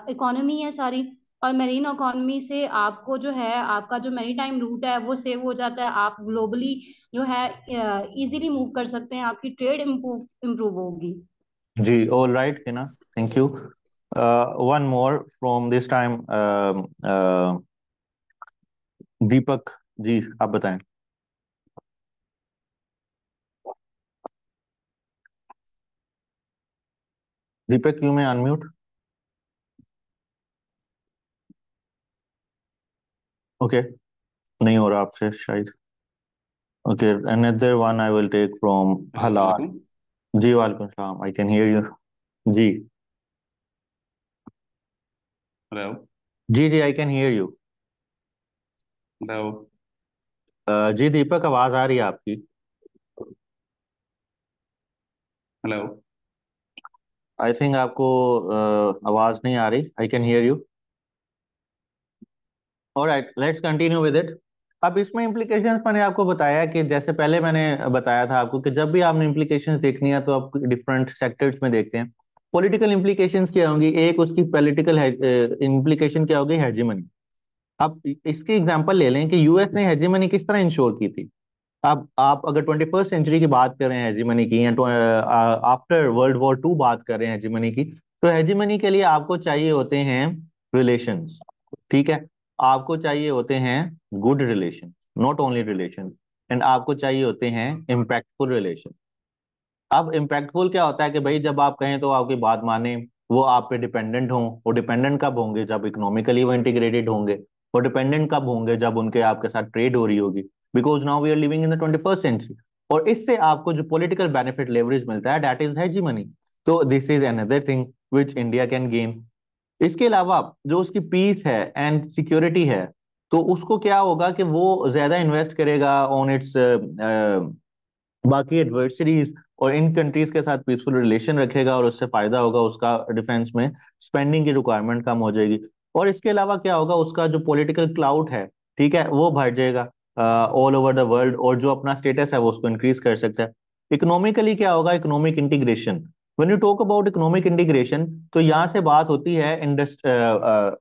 इकोनॉमी है सारी, और मेरीन इकोनॉमी से आपको जो है आपका जो मेरी टाइम रूट है वो सेव हो जाता है, आप ग्लोबली जो है इजीली मूव कर सकते हैं, आपकी ट्रेड इम्प्रूव इम्प्रूव होगी। जी, all right Hina, thank you. One more from this time, Deepak ji, आप बताएं। Deepak, you may unmute. Okay, नहीं हो रहा आपसे शायद। Okay, another one I will take from Halal. अस्सलामुअलैकुम। जी वालेकुम सलाम, आई कैन हियर यू। जी हेलो। जी जी, I can hear you. Hello. जी दीपक, आवाज आ रही है आपकी। हेलो। आई थिंक आपको आवाज नहीं आ रही। आई can hear you. Alright, let's continue with it. अब इसमें इम्प्लीकेशंस मैंने आपको बताया कि जैसे पहले मैंने बताया था आपको कि जब भी आपने इम्प्लीकेशंस देखनी है तो आप डिफरेंट सेक्टर्स में देखते हैं। पॉलिटिकल इम्प्लीकेशंस क्या होंगी? एक उसकी पॉलिटिकल इम्प्लीकेशन क्या होगी? हेजीमनी। अब इसकी एग्जांपल ले लें कि यूएस ने हेजीमनी किस तरह इंश्योर की थी। अब आप अगर 21st सेंचुरी की बात कर रहे हैं हेजीमनी की, या आफ्टर वर्ल्ड वॉर 2 बात कर रहे हैं हेजीमनी की, तो हेजीमनी के लिए आपको चाहिए होते हैं रिलेशंस। ठीक है, आपको चाहिए होते हैं good relation, not only relation, and आपको चाहिए होते हैं इम्पैक्टफुल रिलेशन। अब इम्पैक्टफुल क्या होता है कि भाई जब आप कहें तो आपकी बात माने, वो आप पे डिपेंडेंट हों। वो डिपेंडेंट कब होंगे? जब इकोनॉमिकली वो इंटीग्रेटेड होंगे। वो डिपेंडेंट कब होंगे? जब उनके आपके साथ ट्रेड हो रही होगी, because now we are living in the 21st century. और इससे आपको जो पॉलिटिकल बेनिफिट लेवरेज मिलता है, दैट इज हेजीमनी। तो this is another thing which India can gain. इसके अलावा जो उसकी पीस है एंड सिक्योरिटी है, तो उसको क्या होगा कि वो ज्यादा इन्वेस्ट करेगा ऑन इट्स बाकी एडवर्सरीज, और इन कंट्रीज के साथ पीसफुल रिलेशन रखेगा, और उससे फायदा होगा उसका डिफेंस में। स्पेंडिंग की रिक्वायरमेंट कम हो जाएगी, और इसके अलावा क्या होगा, उसका जो पॉलिटिकल क्लाउड है, ठीक है, वो बढ़ जाएगा ऑल ओवर द वर्ल्ड, और जो अपना स्टेटस है वो उसको इंक्रीज कर सकता है। इकोनॉमिकली क्या होगा? Economic integration. When you talk about economic integration, तो यहाँ से बात होती है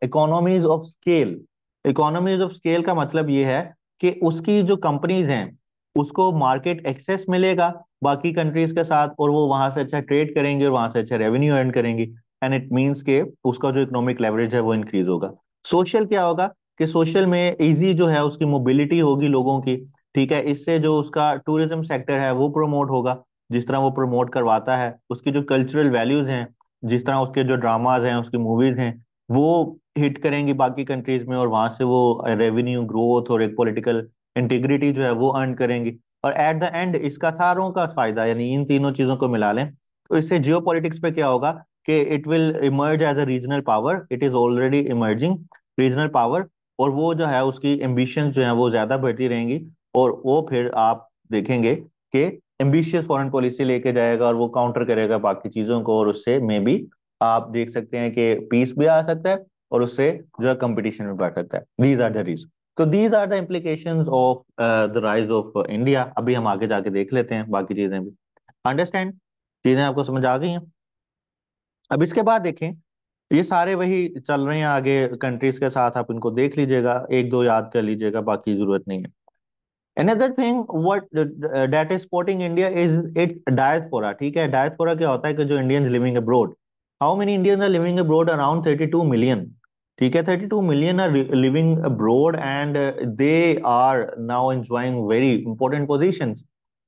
economies of scale. Economies of scale का मतलब ये है कि उसकी जो कंपनीज हैं उसको मार्केट एक्सेस मिलेगा बाकी कंट्रीज के साथ, और वो वहां से अच्छा ट्रेड करेंगे और वहां से अच्छा रेवेन्यू अर्न करेंगी, एंड इट मींस के उसका जो इकोनॉमिक लेवरेज है वो इंक्रीज होगा। सोशल क्या होगा कि सोशल में इजी जो है उसकी मोबिलिटी होगी लोगों की, ठीक है। इससे जो उसका टूरिज्म सेक्टर है वो प्रमोट होगा, जिस तरह वो प्रमोट करवाता है। उसकी जो कल्चरल वैल्यूज हैं, जिस तरह उसके जो ड्रामाज हैं, उसकी मूवीज हैं, वो हिट करेंगी बाकी कंट्रीज में, और वहां से वो रेवेन्यू ग्रोथ और एक पॉलिटिकल इंटीग्रिटी जो है वो अर्न करेंगी। और एट द एंड इसका सारों का फायदा, यानी इन तीनों चीजों को मिला लें तो इससे जियो पॉलिटिक्स पे क्या होगा कि it will emerge as a regional power, it is already emerging regional power. और वो जो है उसकी एम्बिशन जो है वो ज्यादा बढ़ती रहेंगी, और वो फिर आप देखेंगे कि एम्बिशियस फॉरेन पॉलिसी लेके जाएगा और वो काउंटर करेगा बाकी चीजों को, और उससे मे बी आप देख सकते हैं कि पीस भी आ सकता है, और उससे जो है कंपटीशन भी बढ़ सकता है। These are the reason. तो these are the implications of the rise of India. अभी हम आगे जाके देख लेते हैं बाकी चीजें भी। अंडरस्टैंड? चीजें आपको समझ आ गई हैं? अब इसके बाद देखें, ये सारे वही चल रहे हैं आगे कंट्रीज के साथ, आप इनको देख लीजिएगा, एक दो याद कर लीजिएगा, बाकी जरूरत नहीं है। Another thing what that is supporting India is its diaspora, ठीक है। diaspora क्या होता है कि जो Indians living abroad, how many Indians are living abroad? Around 32 million, ठीक है। 32 million are living abroad and they are now enjoying very important positions।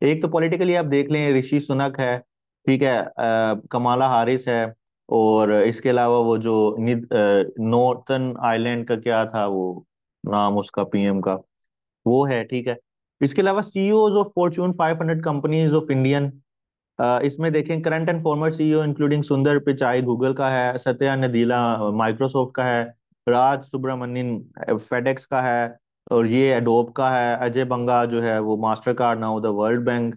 एक तो पॉलिटिकली आप देख लें, ऋषि सुनक है, ठीक है, कमाला हारिस है, और इसके अलावा वो जो नॉर्थन आइलैंड का क्या था वो नाम उसका पीएम का, वो है, ठीक है। इसके अलावा CEOs of Fortune 500 companies of Indian, इसमें देखें current and farmer CEO including सुंदर पिचाई गूगल का है, सत्या नदीला माइक्रोसॉफ्ट का है, राज सुब्रमण्यन फेडेक्स का है, और ये एडोब का है, अजय बंगा जो है वो Mastercard now the World Bank,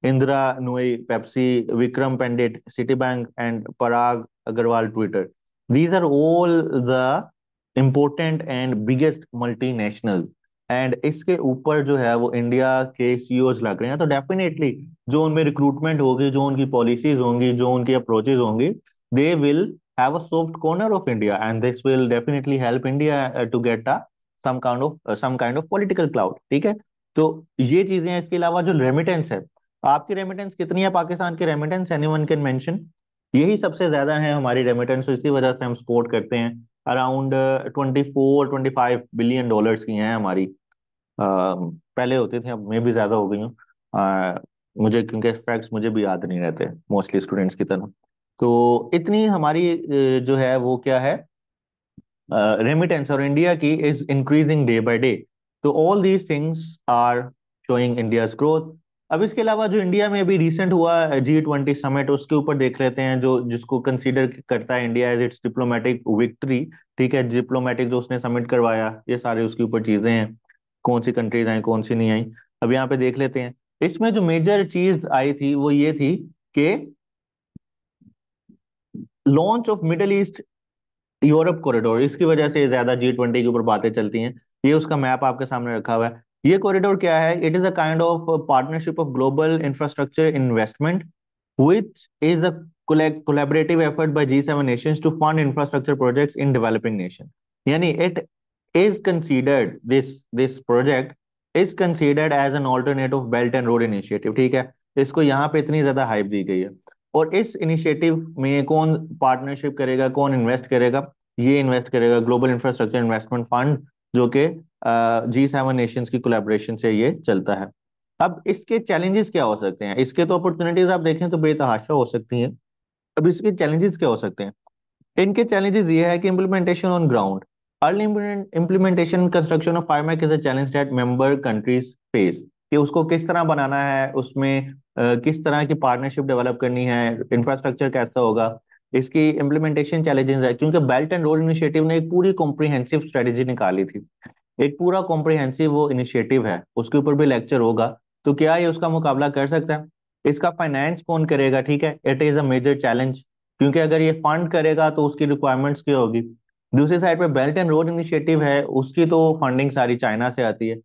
Indira Nooyi Pepsi, Vikram Pandit Citibank, and Parag Agrawal Twitter. These are all the important and biggest multinational, एंड इसके ऊपर जो है वो इंडिया के सीईओज लग रहे हैं। तो डेफिनेटली जो उनमें रिक्रूटमेंट होगी, जो उनकी पॉलिसीज होंगी, जो उनकी अप्रोचेज होंगी, they will have a soft corner of India, and this will definitely help India to get a some kind of political clout, ठीक है। तो ये चीजें हैं। इसके अलावा जो रेमिटेंस है, आपकी रेमिटेंस कितनी है पाकिस्तान की रेमिटेंस? Anyone can mention? यही सबसे ज्यादा है हमारी रेमिटेंस, तो इसी वजह से हम सपोर्ट करते हैं। अराउंड 24-25 बिलियन डॉलर्स की हैं हमारी। पहले होते थे, अब मैं भी ज्यादा हो गई हूँ। मुझे क्योंकि फैक्ट्स मुझे भी याद नहीं रहते मोस्टली स्टूडेंट्स की तरह। तो इतनी हमारी जो है वो क्या है, रेमिटेंस, और इंडिया की is increasing day by day. तो all these things are showing India's growth. अब इसके अलावा जो इंडिया में अभी रिसेंट हुआ G20 समिट, उसके ऊपर देख लेते हैं, जो जिसको कंसीडर करता है India as its diplomatic victory, ठीक है। डिप्लोमेटिक जो उसने समिट करवाया, ये सारे उसके ऊपर चीजें हैं, कौन सी कंट्रीज आई कौन सी नहीं आई। अब यहाँ पे देख लेते हैं, इसमें जो मेजर चीज आई थी वो ये थी कि launch of middle east Europe corridor. इसकी वजह से ज्यादा G20 के ऊपर बातें चलती हैं। ये उसका मैप आपके सामने रखा हुआ है। ये कॉरिडोर क्या है? It is a kind of partnership of global infrastructure investment which is a collaborative effort by G7 nations to fund infrastructure projects in developing nation। यानी it is considered, this project is considered as an alternative belt and road initiative, ठीक है। इसको यहाँ पे इतनी ज्यादा hype दी गई है। और इस इनिशिएटिव में कौन पार्टनरशिप करेगा, कौन इन्वेस्ट करेगा? ये इन्वेस्ट करेगा ग्लोबल इंफ्रास्ट्रक्चर इन्वेस्टमेंट फंड, जो कि G7 नेशंस की कोलैबोरेशन से ये चलता है। अब इसके चैलेंजेस क्या हो सकते हैं? इसके तो अपॉर्चुनिटीज आप देखें तो बेतहाशा हो सकती हैं। अब इसके चैलेंजेस क्या हो सकते हैं? इनके चैलेंजेस ये है कि implementation on ground, early implementation construction of फाइमैक is a challenge that member countries face. कि उसको किस तरह बनाना है, उसमें किस तरह की पार्टनरशिप डेवलप करनी है, इंफ्रास्ट्रक्चर कैसा होगा, इसकी इम्प्लीमेंटेशन चैलेंजेस है। क्योंकि बेल्ट एंड रोड इनिशिएटिव ने एक पूरी कॉम्प्रिहेंसिव स्ट्रेटेजी निकाली थी, एक पूरा कॉम्प्रिहेंसिव वो इनिशिएटिव है, उसके ऊपर भी लेक्चर होगा। तो क्या ये उसका मुकाबला कर सकता है? इसका फाइनेंस कौन करेगा? ठीक है, it is a major challenge, क्योंकि अगर ये फंड करेगा तो उसकी रिक्वायरमेंट्स क्या होगी। दूसरी साइड पे बेल्ट एंड रोड इनिशिएटिव है, उसकी तो फंडिंग सारी चाइना से आती है।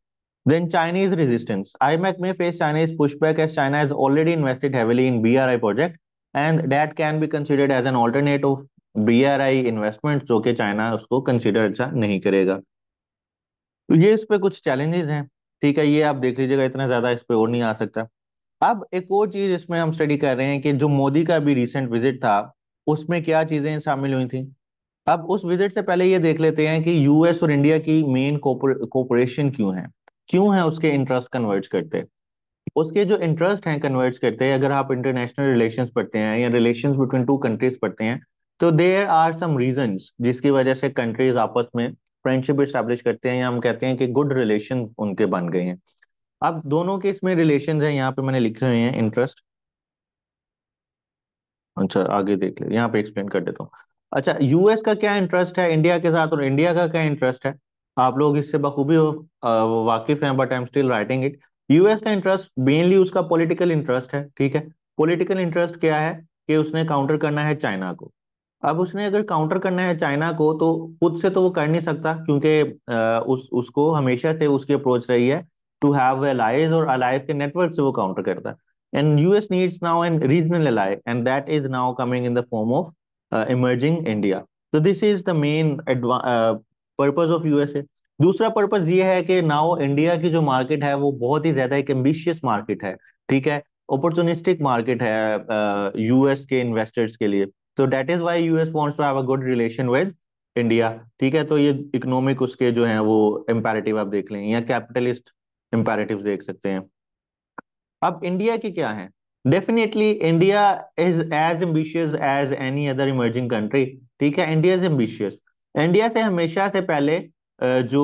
देन चाइनीज रेजिस्टेंस, IMEC में face Chinese pushback as China has already invested heavily in BRI project, and that can be considered as an alternative BRI investment, जो कि चाइना उसको कंसिडर अच्छा नहीं करेगा। तो ये इस पे कुछ चैलेंजेस हैं, ठीक है। ये आप देख लीजिएगा, इतना ज्यादा इस पे और नहीं आ सकता। अब एक और चीज इसमें हम स्टडी कर रहे हैं कि जो मोदी का भी रिसेंट विजिट था, उसमें क्या चीजें शामिल हुई थी। अब उस विजिट से पहले ये देख लेते हैं कि यूएस और इंडिया की मेन कोऑपरेशन क्यों है उसके इंटरेस्ट कन्वर्ज करते। उसके जो इंटरेस्ट हैं कन्वर्ज करते हैं, अगर आप इंटरनेशनल रिलेशंस पढ़ते हैं या रिलेशंस बिटवीन टू कंट्रीज पढ़ते हैं, तो देयर आर सम रीजंस जिसकी वजह से कंट्रीज आपस में फ्रेंडशिप स्टैब्लिश करते हैं, या हम कहते हैं कि गुड रिलेशन उनके बन गए हैं। अब दोनों के इसमें रिलेशंस हैं, यहाँ पे मैंने लिखे हुए हैं इंटरेस्ट। अच्छा आगे देख ले, यहाँ पे एक्सप्लेन कर देता हूँ। अच्छा, यूएस का क्या इंटरेस्ट है इंडिया के साथ, और इंडिया का क्या इंटरेस्ट है, आप लोग इससे बखूबी वाकिफ हैं, but I am still writing it. US का इंटरेस्ट मेनली उसका पॉलिटिकल इंटरेस्ट है, ठीक है। पॉलिटिकल इंटरेस्ट क्या है कि उसने काउंटर करना है चाइना को। अब उसने अगर काउंटर करना है चाइना को तो खुद से तो वो कर नहीं सकता, क्योंकि उसको हमेशा से उसकी अप्रोच रही है टू हैव allies, और allies के नेटवर्क से वो काउंटर करता है। And US needs now an regional ally, and that is now coming in the form of emerging India. So this is the main purpose of USA. दूसरा purpose ये है कि नाउ इंडिया की जो मार्केट है वो बहुत ही ज्यादा एक एम्बिशियस मार्केट है, ठीक है। अपॉर्चुनिस्टिक मार्केट है यूएस के इन्वेस्टर्स के लिए। तो that is why US wants to have a good relation with India, ठीक है। तो ये इकोनॉमिक उसके जो हैं वो इम्पेरेटिव आप देख लें, या कैपिटलिस्ट इम्पेरेटिव्स देख सकते हैं। अब इंडिया की क्या है, definitely India is as ambitious as any other emerging country, ठीक है। India is ambitious. इंडिया से हमेशा से पहले जो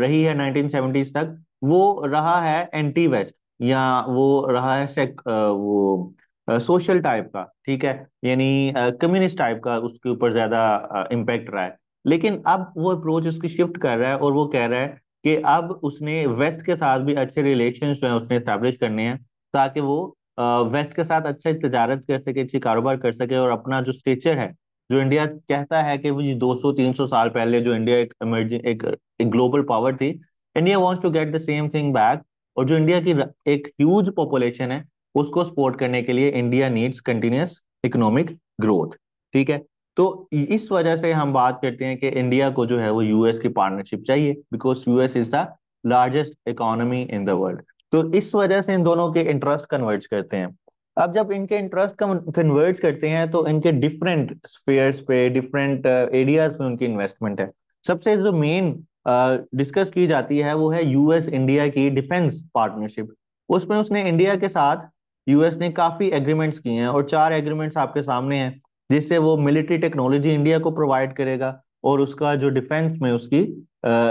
रही है 1970s तक, वो रहा है एंटी वेस्ट, या वो रहा है वो सोशल टाइप का, ठीक है, यानी कम्युनिस्ट टाइप का, उसके ऊपर ज्यादा इम्पैक्ट रहा है। लेकिन अब वो अप्रोच उसकी शिफ्ट कर रहा है, और वो कह रहा है कि अब उसने वेस्ट के साथ भी अच्छे रिलेशन जो है उसने स्टैब्लिश करने हैं, ताकि वो वेस्ट के साथ अच्छा तजारत कर सके, अच्छी कारोबार कर सके, और अपना जो स्टेचर है, जो इंडिया कहता है कि वो 200-300 साल पहले जो इंडिया एक इमर्जिंग एक ग्लोबल पावर थी, India wants to get the same thing back. और जो इंडिया की एक ह्यूज पॉपुलेशन है, उसको सपोर्ट करने के लिए India needs continuous economic growth, ठीक है। तो इस वजह से हम बात करते हैं कि इंडिया को जो है वो यूएस की पार्टनरशिप चाहिए, because US is the largest economy in the world. तो इस वजह से इन दोनों के इंटरेस्ट कन्वर्ज करते हैं। अब जब इनके इंटरेस्ट कन्वर्ज करते हैं तो इनके डिफरेंट स्फेयर्स पे, डिफरेंट एरियाज में उनकी इन्वेस्टमेंट है। सबसे जो मेन डिस्कस की जाती है वो है यूएस इंडिया की डिफेंस पार्टनरशिप। उसमें उसने इंडिया के साथ, यूएस ने काफी एग्रीमेंट्स किए हैं, और 4 एग्रीमेंट्स आपके सामने हैं, जिससे वो मिलिट्री टेक्नोलॉजी इंडिया को प्रोवाइड करेगा, और उसका जो डिफेंस में उसकी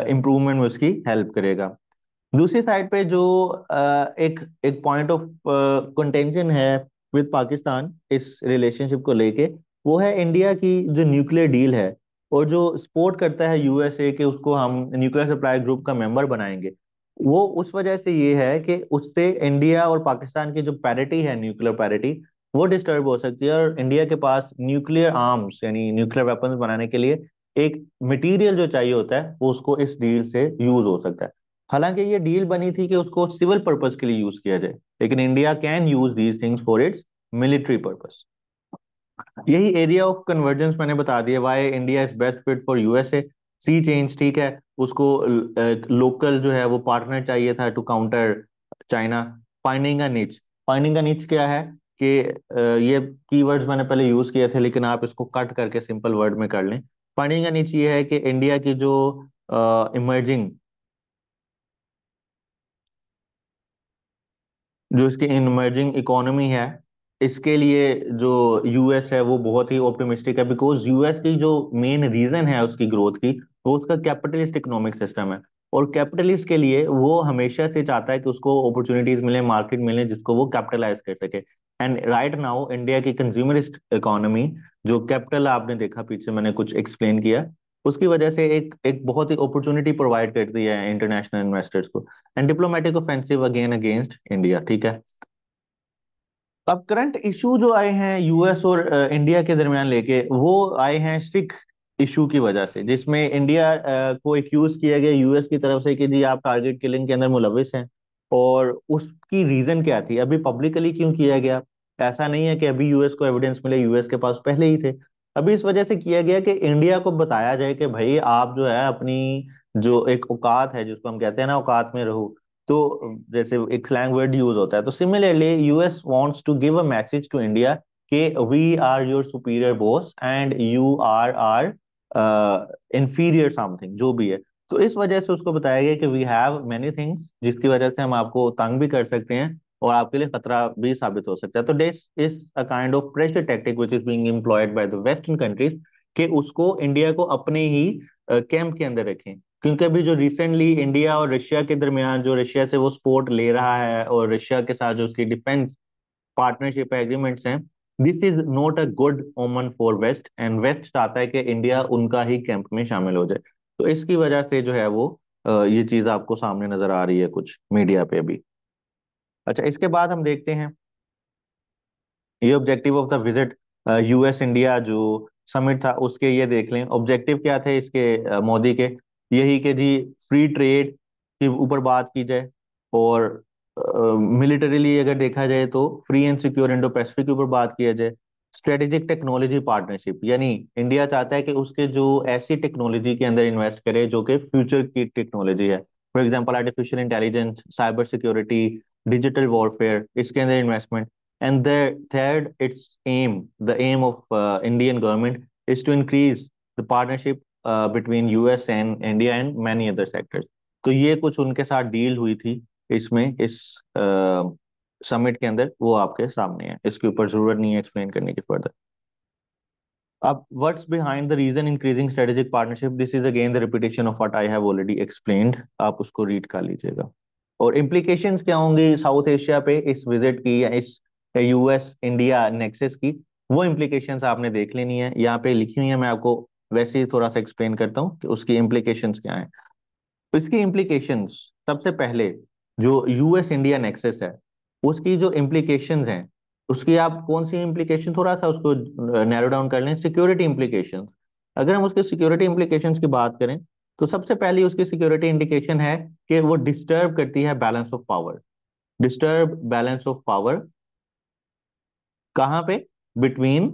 इम्प्रूवमेंट में उसकी हेल्प करेगा। दूसरी साइड पे जो एक एक पॉइंट ऑफ कंटेंशन है विद पाकिस्तान इस रिलेशनशिप को लेके, वो है इंडिया की जो न्यूक्लियर डील है, और जो सपोर्ट करता है यूएसए कि उसको हम न्यूक्लियर सप्लाई ग्रुप का मेंबर बनाएंगे। वो उस वजह से ये है कि उससे इंडिया और पाकिस्तान की जो पैरिटी है, न्यूक्लियर पैरिटी, वो डिस्टर्ब हो सकती है, और इंडिया के पास न्यूक्लियर आर्म्स यानी न्यूक्लियर वेपन्स बनाने के लिए एक मटेरियल जो चाहिए होता है, वो उसको इस डील से यूज हो सकता है। हालांकि ये डील बनी थी कि उसको सिविल पर्पस के लिए यूज किया जाए, लेकिन India can use these things for its military purpose. यही एरिया ऑफ कन्वर्जेंस मैंने बता दिया, why India is best fit for USA. Sea change, ठीक है, उसको लोकल जो है वो पार्टनर चाहिए था to counter China. Finding a niche, finding a निच क्या है कि ये कीवर्ड्स मैंने पहले यूज किए थे, लेकिन आप इसको कट करके सिंपल वर्ड में कर लें। फाइंडिंग अ निच ये है कि इंडिया की जो इमर्जिंग जो इसकी इमर्जिंग इकोनॉमी है, इसके लिए जो यूएस है वो बहुत ही ऑप्टिमिस्टिक है, बिकॉज यूएस की जो मेन रीजन है उसकी ग्रोथ की, वो उसका कैपिटलिस्ट इकोनॉमिक सिस्टम है। और कैपिटलिस्ट के लिए वो हमेशा से चाहता है कि उसको अपॉर्चुनिटीज मिले, मार्केट मिले, जिसको वो कैपिटलाइज कर सके। एंड राइट नाउ इंडिया की कंज्यूमरिस्ट इकोनॉमी, जो कैपिटल आपने देखा पीछे मैंने कुछ एक्सप्लेन किया, उसकी वजह से एक एक बहुत ही अपॉर्चुनिटी प्रोवाइड करती है इंटरनेशनल इन्वेस्टर्स को। And diplomatic offensive again against India, ठीक है। अब करंट इशू जो आए हैं यूएस और इंडिया के दरमियान लेके, वो आए हैं सिख इशू की वजह से, जिसमें इंडिया को एक्यूज किया गया यूएस की तरफ से कि जी आप टारगेट किलिंग के अंदर मुलविस हैं। और उसकी रीजन क्या थी, अभी पब्लिकली क्यों किया गया, ऐसा नहीं है कि अभी यूएस को एविडेंस मिले, यूएस के पास पहले ही थे। अभी इस वजह से किया गया कि इंडिया को बताया जाए कि भाई आप जो है अपनी जो एक औकात है, जिसको हम कहते हैं ना औकात में रहो। तो जैसे एक स्लैंग वर्ड यूज होता है, तो similarly US wants to give a message to India कि we are your superior boss and you are are inferior something जो भी है। तो इस वजह से उसको बताया गया कि वी हैव मेनी थिंग्स जिसकी वजह से हम आपको तंग भी कर सकते हैं और आपके लिए खतरा भी साबित हो सकता है। तो this is a kind of pressure tactic which is being employed by the western countries, कि उसको इंडिया को अपने ही कैंप के अंदर रखें। क्योंकि अभी जो रिसेंटली इंडिया और रशिया के दरमियान, जो रशिया से वो सपोर्ट ले रहा है और रशिया के साथ जो उसकी डिफेंस पार्टनरशिप एग्रीमेंट्स हैं, this is not a good ओमन फॉर वेस्ट, एंड वेस्ट चाहता है कि इंडिया उनका ही कैंप में शामिल हो जाए। तो इसकी वजह से जो है वो ये चीज आपको सामने नजर आ रही है कुछ मीडिया पे भी। अच्छा, इसके बाद हम देखते हैं ये objective of the visit, US India जो समिट था उसके, ये देख लें ऑब्जेक्टिव क्या थे इसके, मोदी के, यही कि जी फ्री ट्रेड के ऊपर बात की जाए, और मिलिटरीली अगर देखा जाए तो free and secure Indo Pacific के ऊपर बात किया जाए। स्ट्रेटेजिक टेक्नोलॉजी पार्टनरशिप, यानी इंडिया चाहता है कि उसके जो ऐसी टेक्नोलॉजी के अंदर इन्वेस्ट करे जो कि फ्यूचर की टेक्नोलॉजी है, for example artificial intelligence, cyber security, digital warfare, इसके अंदर investment. And the third, the aim of Indian government is to increase the partnership between US and India and many other sectors. तो ये कुछ उनके साथ deal हुई थी इसमें, इस समिट के अंदर, वो आपके सामने है, इसके ऊपर जरूरत नहीं है एक्सप्लेन करने की फर्दर। अब what's behind the reason increasing strategic partnership, this is again the repetition of what I have already explained, आप उसको रीड कर लीजिएगा। और इम्प्लीकेशंस क्या होंगी साउथ एशिया पे इस विजिट की या इस यूएस इंडिया नेक्सस की, वो इम्प्लीकेशंस आपने देख लेनी है, यहाँ पे लिखी हुई है, मैं आपको वैसे ही थोड़ा सा एक्सप्लेन करता हूँ कि उसकी इम्प्लीकेशंस क्या है। तो इसकी इम्प्लीकेशंस, सबसे पहले जो यूएस इंडिया नेक्सस है उसकी जो इम्प्लीकेशंस हैं, उसकी आप कौन सी इम्प्लीकेशन, थोड़ा सा उसको नैरो डाउन कर लें, सिक्योरिटी इम्प्लीकेशंस। अगर हम उसके सिक्योरिटी इम्प्लीकेशंस की बात करें तो सबसे पहली उसकी सिक्योरिटी इंडिकेशन है कि वो डिस्टर्ब करती है balance of power. Disturb balance of power कहाँ पे? Between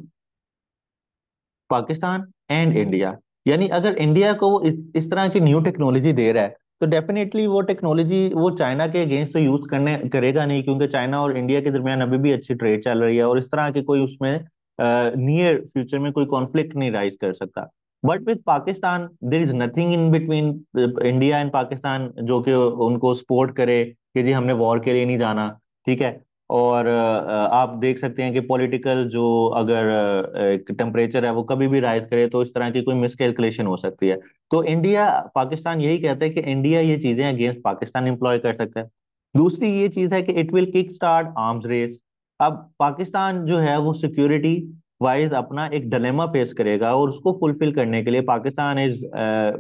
Pakistan and India. यानी अगर इंडिया को वो इस तरह की न्यू टेक्नोलॉजी दे रहा है तो डेफिनेटली वो टेक्नोलॉजी वो चाइना के अगेंस्ट तो यूज करने करेगा नहीं, क्योंकि चाइना और इंडिया के दरमियान अभी भी अच्छी ट्रेड चल रही है और इस तरह के कोई उसमें नियर फ्यूचर में कोई कॉन्फ्लिक्ट नहीं राइज कर सकता। But with Pakistan there is nothing in between India and Pakistan जो कि उनको सपोर्ट करे कि जी हमने वॉर के लिए नहीं जाना, ठीक है। और आप देख सकते हैं कि पॉलिटिकल जो अगर टेम्परेचर है वो कभी भी राइज करे तो इस तरह की कोई मिसकैलकुलेशन हो सकती है। तो इंडिया, पाकिस्तान यही कहता है कि इंडिया ये चीजें अगेंस्ट पाकिस्तान एम्प्लॉय कर सकता है। दूसरी ये चीज है कि it will kick start arms race. अब पाकिस्तान जो है वो सिक्योरिटी वाइज अपना एक डिलेमा फेस करेगा और उसको फुलफिल करने के लिए पाकिस्तान इज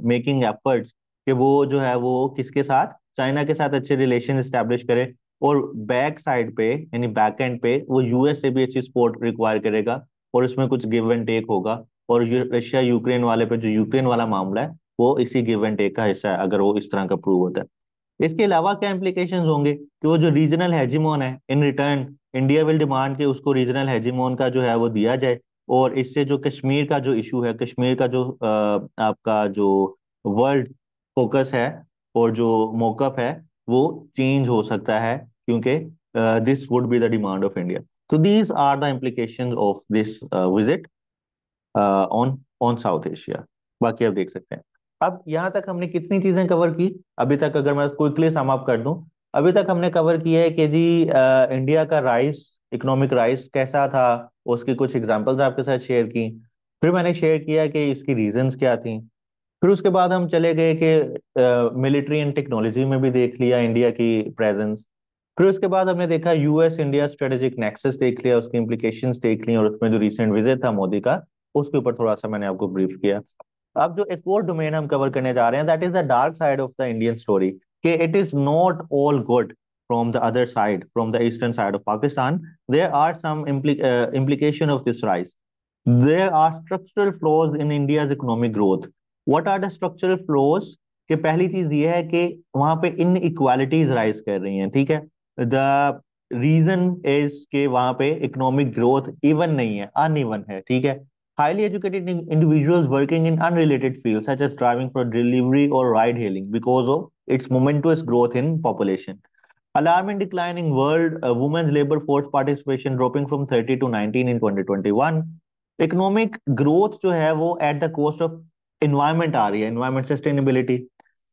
मेकिंग एफर्ट्स कि वो जो है वो किसके साथ, चाइना के साथ अच्छे रिलेशन एस्टेब्लिश करे, और बैक साइड पे यानी बैक एंड पे वो यूएस से भी अच्छी सपोर्ट रिक्वायर करेगा और इसमें कुछ गिव एंड टेक होगा। और रशिया यूक्रेन वाले पे जो यूक्रेन वाला मामला है वो इसी गिव एंड टेक का हिस्सा है अगर वो इस तरह का प्रूव होता है। इसके अलावा क्या इम्प्लीकेशंस होंगे कि वो जो रीजनल हेजिमोन है, in return India will demand कि उसको रीजनल हेजिमोन का जो है वो दिया जाए, और इससे जो कश्मीर का जो इशू है, कश्मीर का जो आपका जो वर्ल्ड फोकस है और जो मौकफ है वो चेंज हो सकता है, क्योंकि this would be the demand of India. तो these are the implications of this visit on on South Asia. बाकी आप देख सकते हैं। अब यहाँ तक हमने कितनी चीजें कवर की अभी तक, अगर मैं क्विकली सम अप कर दूं, अभी तक हमने कवर किया है कि जी इंडिया का राइस, इकोनॉमिक राइस कैसा था, उसकी कुछ एग्जांपल्स आपके साथ शेयर की। फिर मैंने शेयर किया कि इसकी रीजंस क्या थी। फिर उसके बाद हम चले गए कि मिलिट्री एंड टेक्नोलॉजी में भी देख लिया इंडिया की प्रेजेंस। फिर उसके बाद हमने देखा यूएस इंडिया स्ट्रेटेजिक नेक्सस देख लिया, उसकी इम्प्लीकेशंस देख ली, और उसमें जो रिसेंट विजिट था मोदी का उसके ऊपर थोड़ा सा मैंने आपको ब्रीफ किया। अब जो एक और डोमेन हम कवर करने जा रहे हैं, that is the dark side of the Indian story, कि it is not all good from the other side, from the eastern side of Pakistan. There are some implication of this rise. There are structural flaws in India's economic growth. What are the structural flaws? कि पहली चीज ये है कि वहां पे inequalities rise कर रही हैं, ठीक है। द रीजन इज के वहां पे इकोनॉमिक ग्रोथ इवन नहीं है, अनइवन है, ठीक है। Highly educated individuals working in unrelated fields such as driving for delivery or ride hailing because of its momentous growth in population. Alarming decline in world women's labor force participation dropping from 30 to 19 in 2021. Economic growth जो है वो at the cost of environment आ रही है, environment sustainability.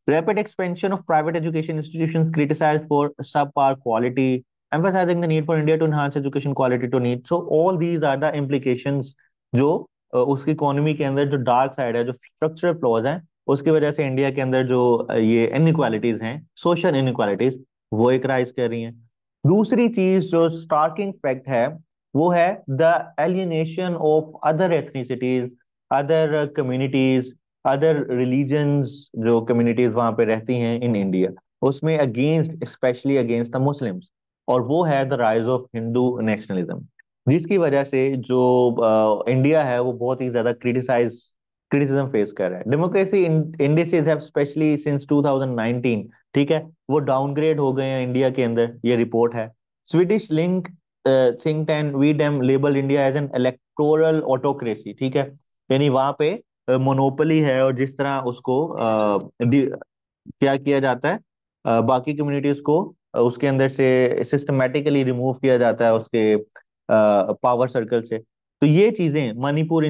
Rapid expansion of private education institutions criticized for subpar quality, emphasizing the need for India to enhance education quality to need. So all these are the implications जो उसकी economy के अंदर जो dark side है, जो structural flaws हैं, उसकी वजह से इंडिया के अंदर जो ये इनइक्वालिटीज हैं, सोशल इनइक्वालिटीज, वो एक राइज कर रही हैं. दूसरी चीज जो स्टार्किंग फैक्ट है वो है the alienation of other ethnicities, other communities, other religions, जो कम्युनिटीज वहां पे रहती हैं इन इंडिया, उसमें against, specially against the Muslims. और वो है the rise of Hindu nationalism, जिसकी वजह से जो इंडिया है वो बहुत ही ज्यादा क्रिटिसिज्म फेस कर रहा है. Democracy indices have specially since 2019, ठीक है, वो डाउनग्रेड हो गए हैं इंडिया के अंदर, ये रिपोर्ट है. Swedish link think tank VDem label India as an electoral autocracy, ठीक है, यानी वहां पे मोनोपोली है, और जिस तरह उसको क्या किया जाता है, बाकी कम्युनिटीज को उसके अंदर से सिस्टमेटिकली रिमूव किया जाता है उसके पावर सर्कल से. तो ये चीजें Manipur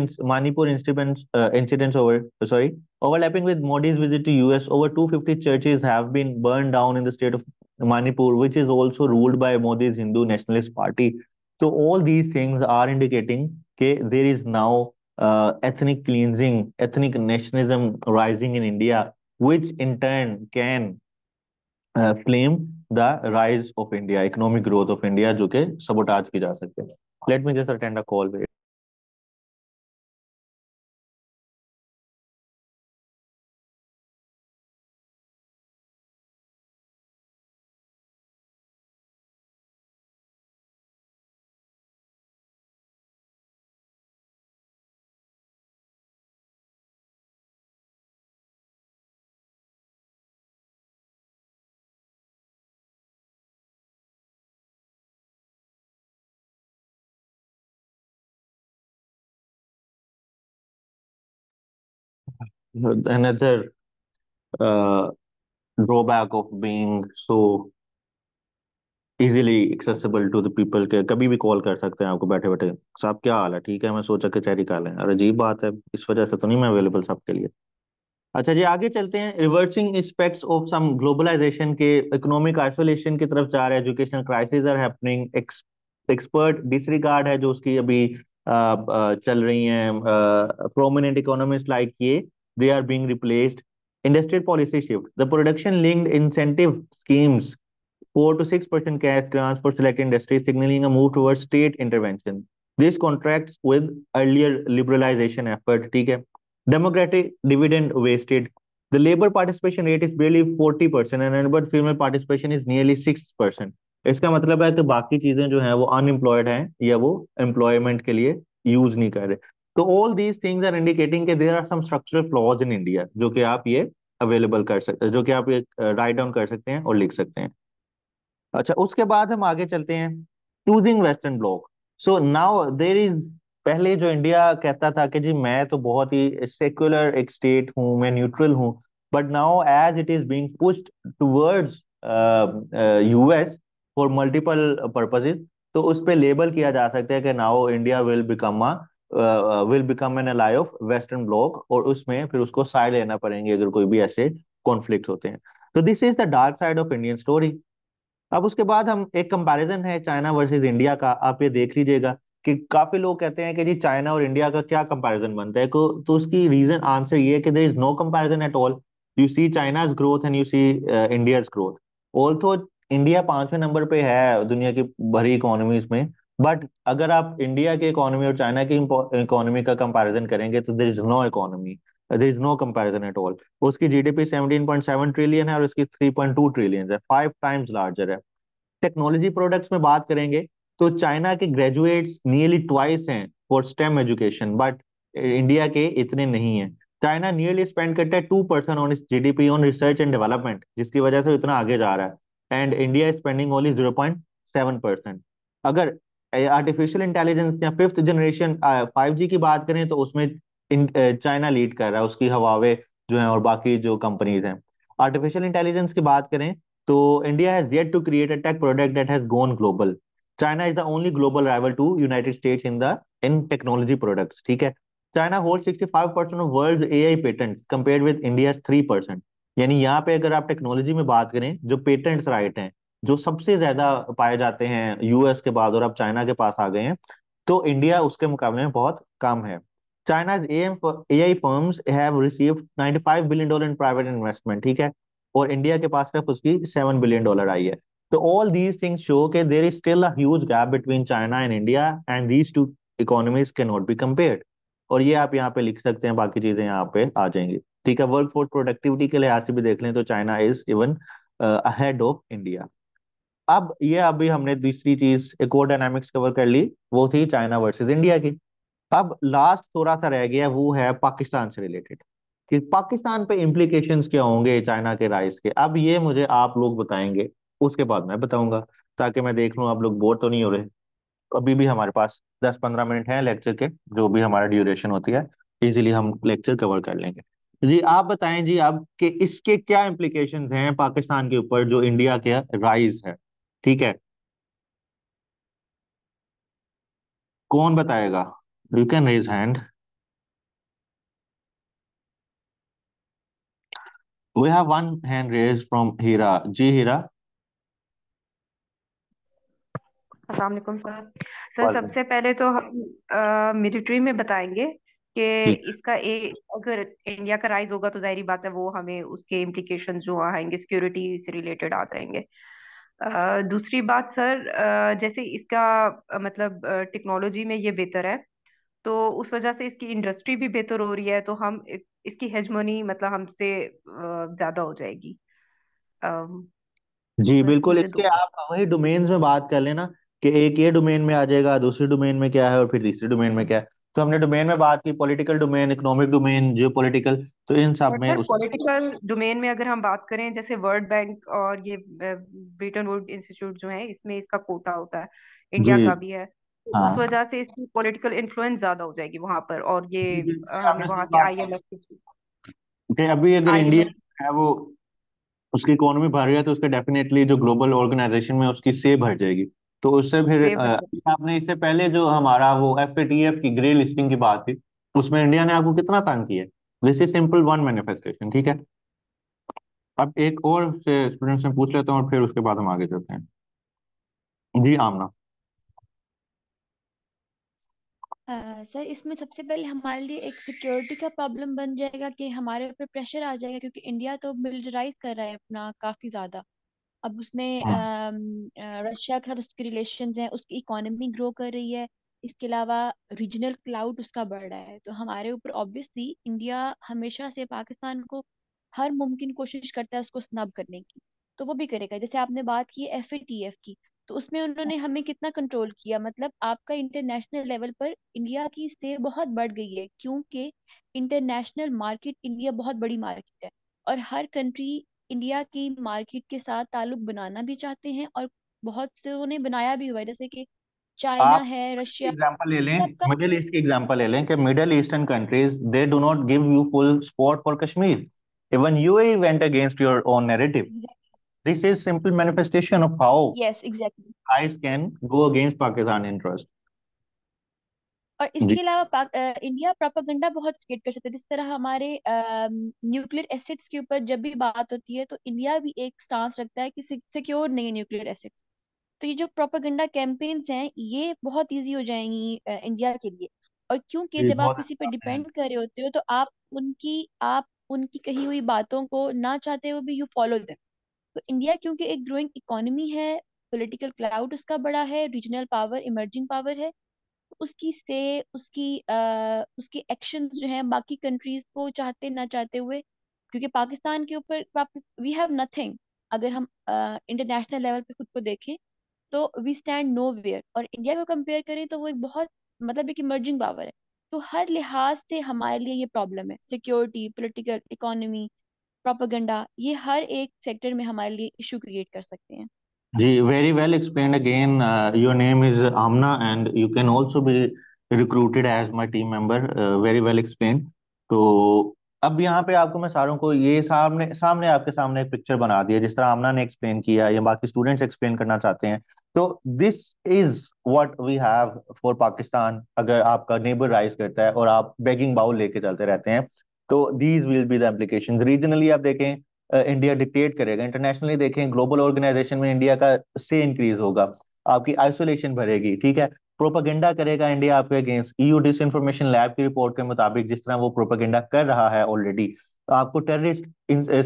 incidents over sorry overlapping with Modi's visit to US, over 250 churches have been burned down in the state of Manipur, which is also ruled by Modi's Hindu Nationalist Party. So all these things are indicating that there is now ethnic cleansing, ethnic nationalism rising in India, which in turn can flame the rise of India, economic growth of India, जो कि sabotage की जा सकते हैं. Let me just attend a call. Another uh, drawback of being so easily accessible to the people, के कभी भी call कर सकते हैं आपको बैठे बैठे, साहब क्या हाल है, ठीक है, मैं सोचा कि चेरी खा लें, अरे अजीब बात है, इस वजह से तो नहीं मैं अवेलेबल सबके लिए. अच्छा जी, आगे चलते हैं. Reversing effects of some globalisation के इकोनॉमिक आइसोलेशन की तरफ जा रहे हैं, educational crisis are happening. Expert disregard है जो उसकी अभी चल रही हैं. प्रोमिनेंट इकोनॉमिस्ट लाइक ये they are being replaced. Industrial policy shift, the production linked incentive schemes 4 to 6% cash grants for select industries, signaling a move towards state intervention. This contracts with earlier liberalization effort. ठीक है. Democratic dividend wasted. The labor participation rate is barely 40% and urban female participation is nearly 6%. इसका मतलब है कि बाकी चीजें जो हैं वो अनएम्प्लॉयड हैं या वो एम्प्लॉयमेंट के लिए यूज नहीं कर रहे. तो all these things are indicating कि there are some structural flaws in India, जो कि आप ये अवेलेबल कर सकते हैं, जो कि आप ये राइट डाउन कर सकते हैं और लिख सकते हैं. अच्छा, उसके बाद हम आगे चलते हैं. Choosing western block. So now there is, पहले जो इंडिया कहता था कि जी मैं तो बहुत ही सेक्युलर एक स्टेट हूँ, मैं न्यूट्रल हूँ, but now as it is being pushed towards US for multiple purposes, तो उस पे लेबल किया जा सकता है कि now India will become an ally of western bloc, और उसमें फिर उसको साइड लेना पड़ेंगे अगर कोई भी ऐसे कॉन्फ्लिक्ट होते हैं. तो this is the dark side of Indian story. अब उसके बाद हम एक कंपैरिजन है चाइना वर्सेस इंडिया का, आप ये देख लीजिएगा कि काफी लोग कहते हैं कि जी चाइना और इंडिया का क्या कंपैरिजन बनता है, तो उसकी रीजन आंसर ये है कि there is no comparison at all. You see China's growth and you see India's growth. Also India 5वें नंबर पे है दुनिया की बड़ी इकोनॉमीज में, बट अगर आप इंडिया की इकोनॉमी और चाइना की इकोनॉमी का कंपैरिजन करेंगे तो there is no economy, there is no comparison at all. उसकी जीडीपी 17.7 ट्रिलियन है और उसकी 3.2 ट्रिलियन है, 5 टाइम्स लार्जर है. टेक्नोलॉजी प्रोडक्ट्स में बात करेंगे तो चाइना के ग्रेजुएट्स नियरली ट्वाइस हैं for STEM education, but India के इतने नहीं हैं. चाइना नियरली स्पेंड करता है 2% ऑन इस GDP on research and development, जिसकी वजह से वो इतना आगे जा रहा है, एंड इंडिया स्पेंडिंग ओनली 0.7%. अगर आर्टिफिशियल इंटेलिजेंस या 5th जनरेशन 5G की बात करें तो उसमें चाइना लीड कर रहा है, उसकी हवावे जो है और बाकी जो कंपनीज हैं. आर्टिफिशियल इंटेलिजेंस की बात करें तो India has yet to create a tech product that has gone global. China is the only global rival to United States in technology products. ठीक है. 5G की बात करें तो उसमें इंटेलिजेंस की बात करें तो उसमें चाइना लीड कर रहा है, उसकी हवावे जो है और बाकी जो कंपनीज हैं. आर्टिफिशियल इंटेलिजेंस की बात करें तो India has yet to create a tech product that has gone global. China is the only global rival to United States in China hold 65% of world AI patents compared with India 3%। यानी यहाँ पे अगर आप technology में बात करें, जो patents right हैं जो सबसे ज्यादा पाए जाते हैं यूएस के बाद, और अब चाइना के पास आ गए हैं, तो इंडिया उसके मुकाबले में बहुत कम है। China's AI firms have received $95 billion in private investment, ठीक है, और इंडिया के पास सिर्फ उसकी $7 billion आई है। तो all these things show कि there is still a huge gap between China and India and these two economies cannot be compared। और ये आप यहाँ पे लिख सकते हैं, बाकी चीजें यहाँ पे आ जाएंगी, ठीक है। वर्क फोर्स प्रोडक्टिविटी के लिहाज से भी देख लें तो China is even ahead of India. अब ये अभी हमने दूसरी चीज एक और डायनामिक्स कवर कर ली, वो थी चाइना वर्सेस इंडिया की। अब लास्ट थोड़ा सा रह गया, वो है पाकिस्तान से रिलेटेड, कि पाकिस्तान पे इम्प्लीकेशंस क्या होंगे चाइना के राइज के। अब ये मुझे आप लोग बताएंगे, उसके बाद मैं बताऊंगा, ताकि मैं देख लूं आप लोग बोर तो नहीं हो रहे। अभी भी हमारे पास 10-15 मिनट है लेक्चर के, जो भी हमारा ड्यूरेशन होती है, इजीली हम लेक्चर कवर कर लेंगे। जी आप बताएं जी, अब कि इसके क्या इम्प्लीकेशंस हैं पाकिस्तान के ऊपर जो इंडिया के राइज है, ठीक है। कौन बताएगा? You can raise hand. We have one hand raised from Hira. जी हीरा। अस्सलाम वालेकुम सर। सर वालेकुम। सबसे पहले तो हम मिलिट्री में बताएंगे कि ठीक। इसका अगर इंडिया का राइज होगा तो जाहिर बात है वो हमें उसके इम्प्लीकेशन जो आएंगे सिक्योरिटी से रिलेटेड आ जाएंगे। दूसरी बात सर, जैसे इसका मतलब टेक्नोलॉजी में ये बेहतर है तो उस वजह से इसकी इंडस्ट्री भी बेहतर हो रही है, तो हम इसकी हेजमोनी मतलब हमसे ज्यादा हो जाएगी। जी बस बिल्कुल, मुझे इसके दो। आप वही डोमेन्स में बात कर लेना, कि एक ये डोमेन में आ जाएगा, दूसरे डोमेन में क्या है, और फिर तीसरे डोमेन में क्या है। तो हमने डोमेन में बात की, पॉलिटिकल डोमेन, इकोनॉमिक डोमेन, जियो पॉलिटिकल, तो इन सब और में सर उस। पॉलिटिकल डोमेन में अगर हम बात करें जैसे वर्ल्ड बैंक और ये ब्रिटेन वुड इंस्टीट्यूट जो है इसमें इसका कोटा होता है, जी। इंडिया का भी है, तो उस हाँ वजह से इसकी पॉलिटिकल इन्फ्लुएंस ज्यादा हो जाएगी वहां पर। और ये जी जी, जी, हमें आपने सही वहां के बात आईएमएफ की कि अभी अगर इंडिया आईएमएफ है वो उसकी इकोनॉमी बढ़ रही है, तो उसके डेफिनेटली जो ग्लोबल ऑर्गेनाइजेशन में उसकी से बढ़ जाएगी। तो उससे फिर से बढ़ जाएगी। आपने इससे पहले जो हमारा वो एफएटीएफ की ग्रे लिस्टिंग की बात थी, उसमें इंडिया ने आपको कितना तंग किया। This is simple one manifestation, ठीक है। अब एक और से स्टूडेंट से पूछ लेता हूँ और फिर उसके बाद हम आगे चलते हैं। जी आमना। सर इसमें सबसे पहले हमारे लिए एक सिक्योरिटी का प्रॉब्लम बन जाएगा कि हमारे ऊपर प्रेशर आ जाएगा, क्योंकि इंडिया तो मिलिटराइज कर रहा है अपना काफी ज्यादा। अब उसने हाँ रशिया के साथ उसके रिलेशंस हैं, उसकी इकोनॉमी ग्रो कर रही है। इसके अलावा रीजनल क्लाउड उसका बढ़ रहा है, तो हमारे ऊपर ऑब्वियसली इंडिया हमेशा से पाकिस्तान को हर मुमकिन कोशिश करता है उसको स्नब करने की। तो वो भी करेगा। जैसे आपने बात की एफएटीएफ की, तो उसमें उन्होंने हमें कितना कंट्रोल किया, मतलब आपका इंटरनेशनल लेवल पर इंडिया की से बहुत बढ़ गई है, क्योंकि इंटरनेशनल मार्केट इंडिया बहुत बड़ी मार्केट है। और हर कंट्री इंडिया की मार्केट के साथ ताल्लुक बनाना भी चाहते हैं, और बहुत से उन्हें बनाया भी हुआ है, जैसे कि चाइना आप है, रशिया, एग्जांपल ले लें, सबका। मिडिल ईस्ट की एग्जांपल ले लें, कि middle eastern countries they do not give you full support for Kashmir. Even UAE went against your own narrative. This is simple manifestation of how yes exactly. Eyes can go against Pakistan interest. और जी इसके अलावा India propaganda बहुत create कर सकता है। जिस तरह हमारे न्यूक्लियर एसेट्स के ऊपर जब भी बात होती है तो इंडिया भी एक स्टांस रखता है कि सिक्योर नहीं है न्यूक्लियर एसेट्स। तो ये जो प्रोपेगेंडा कैंपेन्स हैं ये बहुत इजी हो जाएंगी इंडिया के लिए। और क्योंकि जी जब आप बहुत किसी पे अच्छा आपने। डिपेंड कर रहे होते हो तो आप उनकी कही हुई बातों को ना चाहते हुए भी यू फॉलो देम। तो इंडिया क्योंकि एक ग्रोइंग इकोनॉमी है, पॉलिटिकल क्लाउड उसका बड़ा है, रीजनल पावर, इमर्जिंग पावर है, उसकी से उसकी एक्शंस जो हैं बाकी कंट्रीज को चाहते ना चाहते हुए, क्योंकि पाकिस्तान के ऊपर वी हैव नथिंग। अगर हम इंटरनेशनल लेवल पे खुद को देखें तो वी स्टैंड नो वेयर, और इंडिया को कंपेयर करें तो वो एक बहुत मतलब एक इमर्जिंग पावर है। तो हर लिहाज से हमारे लिए ये प्रॉब्लम है, सिक्योरिटी, पॉलिटिकल, इकोनॉमी, प्रोपेगेंडा, ये हर एक सेक्टर में हमारे लिए इशू क्रिएट कर सकते हैं। जी very well explained again. Your name is Amna and you can also be recruited as my team member. Very well explained. तो अब यहाँ पे आपको मैं सारों को ये सामने सामने आपके सामने एक पिक्चर बना दिया, जिस तरह आमना ने एक्सप्लेन किया या बाकी स्टूडेंट्स एक्सप्लेन करना चाहते हैं। तो this is what we have for Pakistan. अगर आपका नेबर राइज करता है और आप बेगिंग बाउल लेके चलते रहते हैं, तो these will be the implication. Regionally आप देखें, इंडिया डिक्टेट करेगा, इंटरनेशनली देखें ग्लोबल ऑर्गेनाइजेशन में इंडिया का से इंक्रीज होगा, आपकी आइसोलेशन बढ़ेगी, ठीक है। प्रोपागेंडा करेगा इंडिया आपके against. EU disinformation lab की रिपोर्ट के मुताबिक जिस तरह वो प्रोपागेंडा कर रहा है ऑलरेडी, आपको टेररिस्ट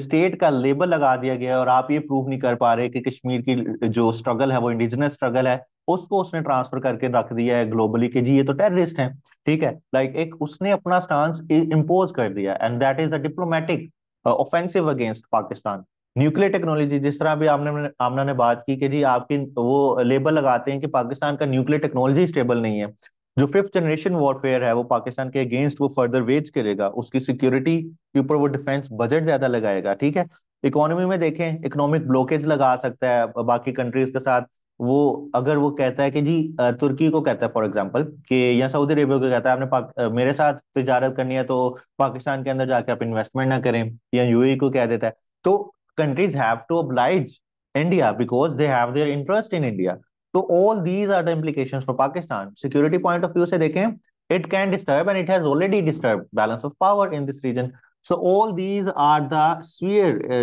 स्टेट का लेबल लगा दिया गया है, और आप ये प्रूव नहीं कर पा रहे कि कश्मीर की जो स्ट्रगल है वो इंडिजिनस स्ट्रगल है, उसको उसने ट्रांसफर करके रख दिया है ग्लोबली कि जी ये तो टेररिस्ट हैं, ठीक है। लाइक एक उसने अपना स्टांस इम्पोज कर दिया, and that is the diplomatic offensive against Pakistan. Nuclear technology, जिस तरह भी आपने आमना ने बात की कि जी आपकी वो लेबल लगाते हैं कि पाकिस्तान का न्यूक्लियर टेक्नोलॉजी स्टेबल नहीं है, जो फिफ्थ जनरेशन वॉरफेयर है वो पाकिस्तान के अगेंस्ट वो फर्दर वेज करेगा, उसकी सिक्योरिटी के ऊपर वो डिफेंस बजट ज्यादा लगाएगा, ठीक है। इकोनॉमी में देखें, इकोनॉमिक ब्लॉकेज लगा सकता है बाकी कंट्रीज के साथ। वो अगर वो कहता है कि जी तुर्की को कहता है फॉर एग्जांपल कि, या सऊदी अरेबिया को कहता है आपने मेरे साथ तिजारत करनी है तो पाकिस्तान के अंदर जाके आप इन्वेस्टमेंट ना करें, या यूएई को कह देता है, तो countries have to oblige India because they have their interest in India. तो all these are the implications for Pakistan. Security point of view से देखें, it can disturb and it has already disturbed balance of power in this region. So all these are the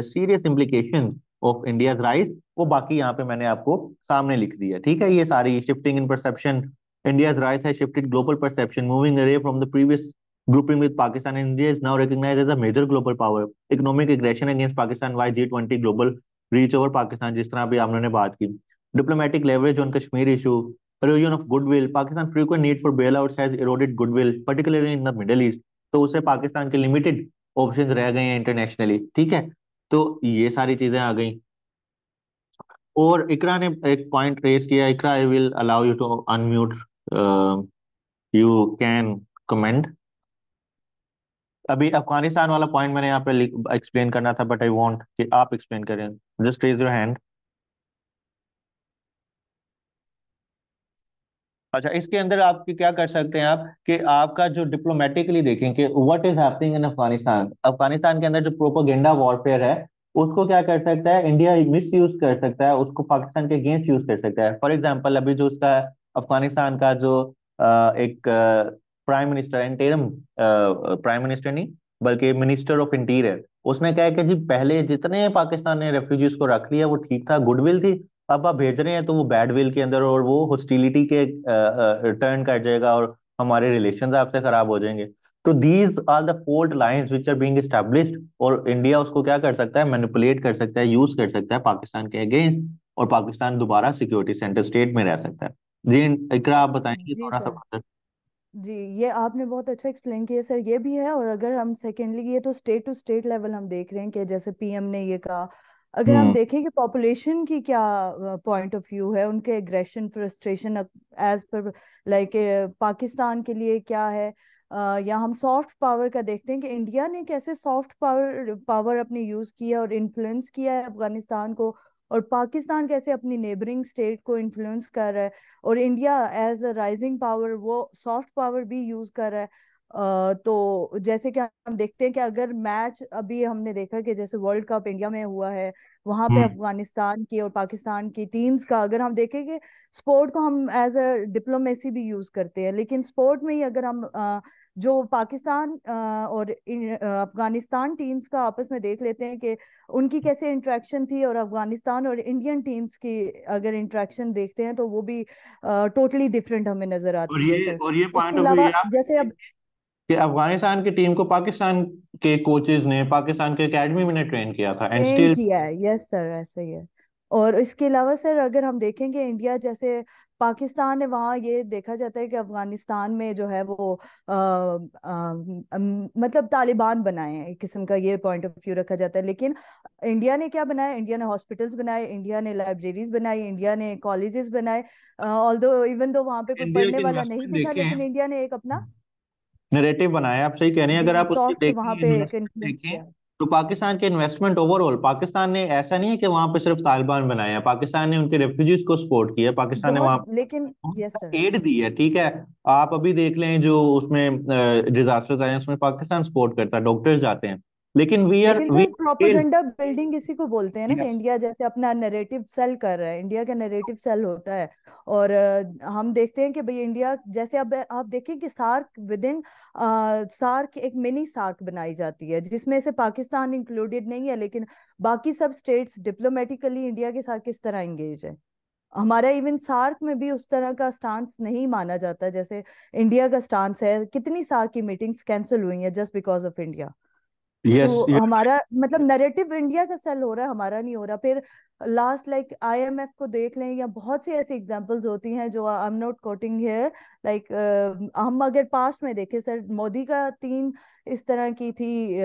serious implications of India's rise. वो बाकी यहाँ पे मैंने आपको सामने लिख दिया, ठीक है। ये सारी shifting in perception, India's rise has shifted global perception, moving away from the previous grouping with Pakistan. India is now recognized as a major global power. Economic aggression against Pakistan by G20 global reach over Pakistan, जिस तरह अभी आपने बात की। Diplomatic leverage on Kashmir issue, erosion of goodwill, Pakistan frequent need for bailouts has eroded goodwill, particularly in the Middle East. तो उससे पाकिस्तान के limited options रह गए हैं इंटरनेशनली, ठीक है। तो ये सारी चीजें आ गई। और इकरा ने एक पॉइंट रेज किया, Iqra I will allow you to unmute, you can comment. अभी अफगानिस्तान वाला पॉइंट मैंने यहाँ पे एक्सप्लेन करना था, बट आई वांट कि आप एक्सप्लेन करें। Just raise your hand. अच्छा, इसके अंदर आप क्या कर सकते हैं आप कि आपका जो डिप्लोमेटिकली देखें कि व्हाट इज हैपनिंग इन अफगानिस्तान, अफगानिस्तान के अंदर जो प्रोपोगेंडा वॉरफेयर है उसको क्या कर सकता है इंडिया, मिस यूज कर सकता है, उसको पाकिस्तान के अगेंस्ट यूज कर सकता है। फॉर एग्जांपल अभी जो उसका अफगानिस्तान का जो एक prime minister, interim prime minister नहीं बल्कि मिनिस्टर ऑफ इंटीरियर, उसने कहा कि जी पहले जितने पाकिस्तान ने रेफ्यूजीज को रख लिया वो ठीक था, गुडविल थी, अब आप भेज रहे हैं तो वो बैड विल के अंदर और वो हॉस्टिलिटी के टर्न कर जाएगा और हमारे रिलेशंस आपसे खराब हो जाएंगे। तो these are the fault lines which are being established, और इंडिया उसको क्या कर सकता है, मैनिपुलेट कर सकता है, यूज कर सकता है पाकिस्तान के अगेंस्ट, और पाकिस्तान दोबारा सिक्योरिटी सेंटर स्टेट में रह सकता है। जी इकरा, आप बताएंगे जी थोड़ा सा सर। फर्दर। जी, ये आपने बहुत अच्छा एक्सप्लेन किया सर, ये भी है। और अगर हम सेकेंडली, ये तो स्टेट टू स्टेट लेवल हम देख रहे हैं कि जैसे पीएम ने ये कहा, अगर हम हम्म देखें कि पॉपुलेशन की क्या पॉइंट ऑफ व्यू है, उनके aggression frustration as per like Pakistan के लिए क्या है, या हम सॉफ्ट पावर का देखते हैं कि इंडिया ने कैसे सॉफ्ट पावर पावर अपनी यूज किया और इन्फ्लुएंस किया है अफगानिस्तान को, और पाकिस्तान कैसे अपनी नेबरिंग स्टेट को इन्फ्लुएंस कर रहा है, और India as a rising power वो सॉफ्ट पावर भी यूज कर रहा है। तो जैसे कि हम देखते हैं कि अगर मैच अभी हमने देखा कि जैसे वर्ल्ड कप इंडिया में हुआ है, वहां पे हम्म अफगानिस्तान की और पाकिस्तान की टीम्स का, अगर हम देखें कि स्पोर्ट को हम एज अ डिप्लोमेसी भी यूज करते हैं, लेकिन स्पोर्ट में ही अगर हम जो पाकिस्तान और अफगानिस्तान टीम्स का आपस में देख लेते हैं कि उनकी कैसे इंटरेक्शन थी, और अफगानिस्तान और इंडियन टीम्स की अगर इंटरेक्शन देखते हैं तो वो भी टोटली डिफरेंट हमें नजर और आती है ये सर। और ये उसके पॉइंट ऑफ व्यू अलावा ये आप जैसे अब कि अफगानिस्तान की टीम को पाकिस्तान के कोचेज ने पाकिस्तान के एकेडमी में ट्रेन किया था, एंड ट्रेन स्टिल। किया है, यस सर, ऐसा ही है। और इसके अलावा सर अगर हम देखेंगे इंडिया जैसे पाकिस्तान है, वहाँ ये देखा जाता है कि अफगानिस्तान में जो है वो मतलब तालिबान बनाए हैं, एक किस्म का ये पॉइंट ऑफ व्यू रखा जाता है। लेकिन इंडिया ने क्या बनाया, इंडिया ने हॉस्पिटल्स बनाए, इंडिया ने लाइब्रेरीज बनाई, इंडिया ने कॉलेजेस बनाए, ऑल्दो इवन दो वहाँ पे कोई इंडिया पढ़ने की वाला नहीं इन्वेस्टमेंट भी था, देखें, लेकिन इंडिया ने एक अपना नरेटिव बनाया, आप सही कह रहे हैं। अगर जी आप उसकी सॉफ्ट देखें वहाँ पे एक इन्वेस्टमेंट इन्फ्लुएंस देखें, किया। तो पाकिस्तान के इन्वेस्टमेंट ओवरऑल, पाकिस्तान ने ऐसा नहीं है कि वहां पे सिर्फ तालिबान बनाया है, पाकिस्तान ने उनके रेफ्यूजीज को सपोर्ट किया, पाकिस्तान ने बहुत, वहां लेकिन यस सर। एड दी है, ठीक है। आप अभी देख लें जो उसमें डिजास्टर्स आए हैं उसमें पाकिस्तान सपोर्ट करता है, डॉक्टर्स जाते हैं, लेकिन लेकिन we sir failed. Propaganda building इसी को बोलते हैं ना, कि यस। इंडिया जैसे अपना नैरेटिव सेल कर रहा है, इंडिया का नैरेटिव सेल होता है। और हम देखते हैं कि भाई इंडिया जैसे, अब आप देखें कि सार्क विद इन सार्क एक मिनी सार्क बनाई जाती है, जिसमें से पाकिस्तान इंक्लूडेड नहीं है, लेकिन बाकी सब स्टेट्स डिप्लोमेटिकली इंडिया के साथ किस तरह एंगेज है। हमारा इवन सार्क में भी उस तरह का स्टांस नहीं माना जाता जैसे इंडिया का स्टांस है। कितनी सार्क की मीटिंग्स कैंसिल हुई हैं just because of India. Yes. तो हमारा मतलब नैरेटिव इंडिया का सेल हो रहा है, हमारा नहीं हो रहा। फिर लास्ट लाइक आईएमएफ को देख लें, या बहुत सी ऐसी एग्जांपल्स होती हैं जो I am not coating here, like हम अगर पास्ट में देखें सर, मोदी का 3 इस तरह की थी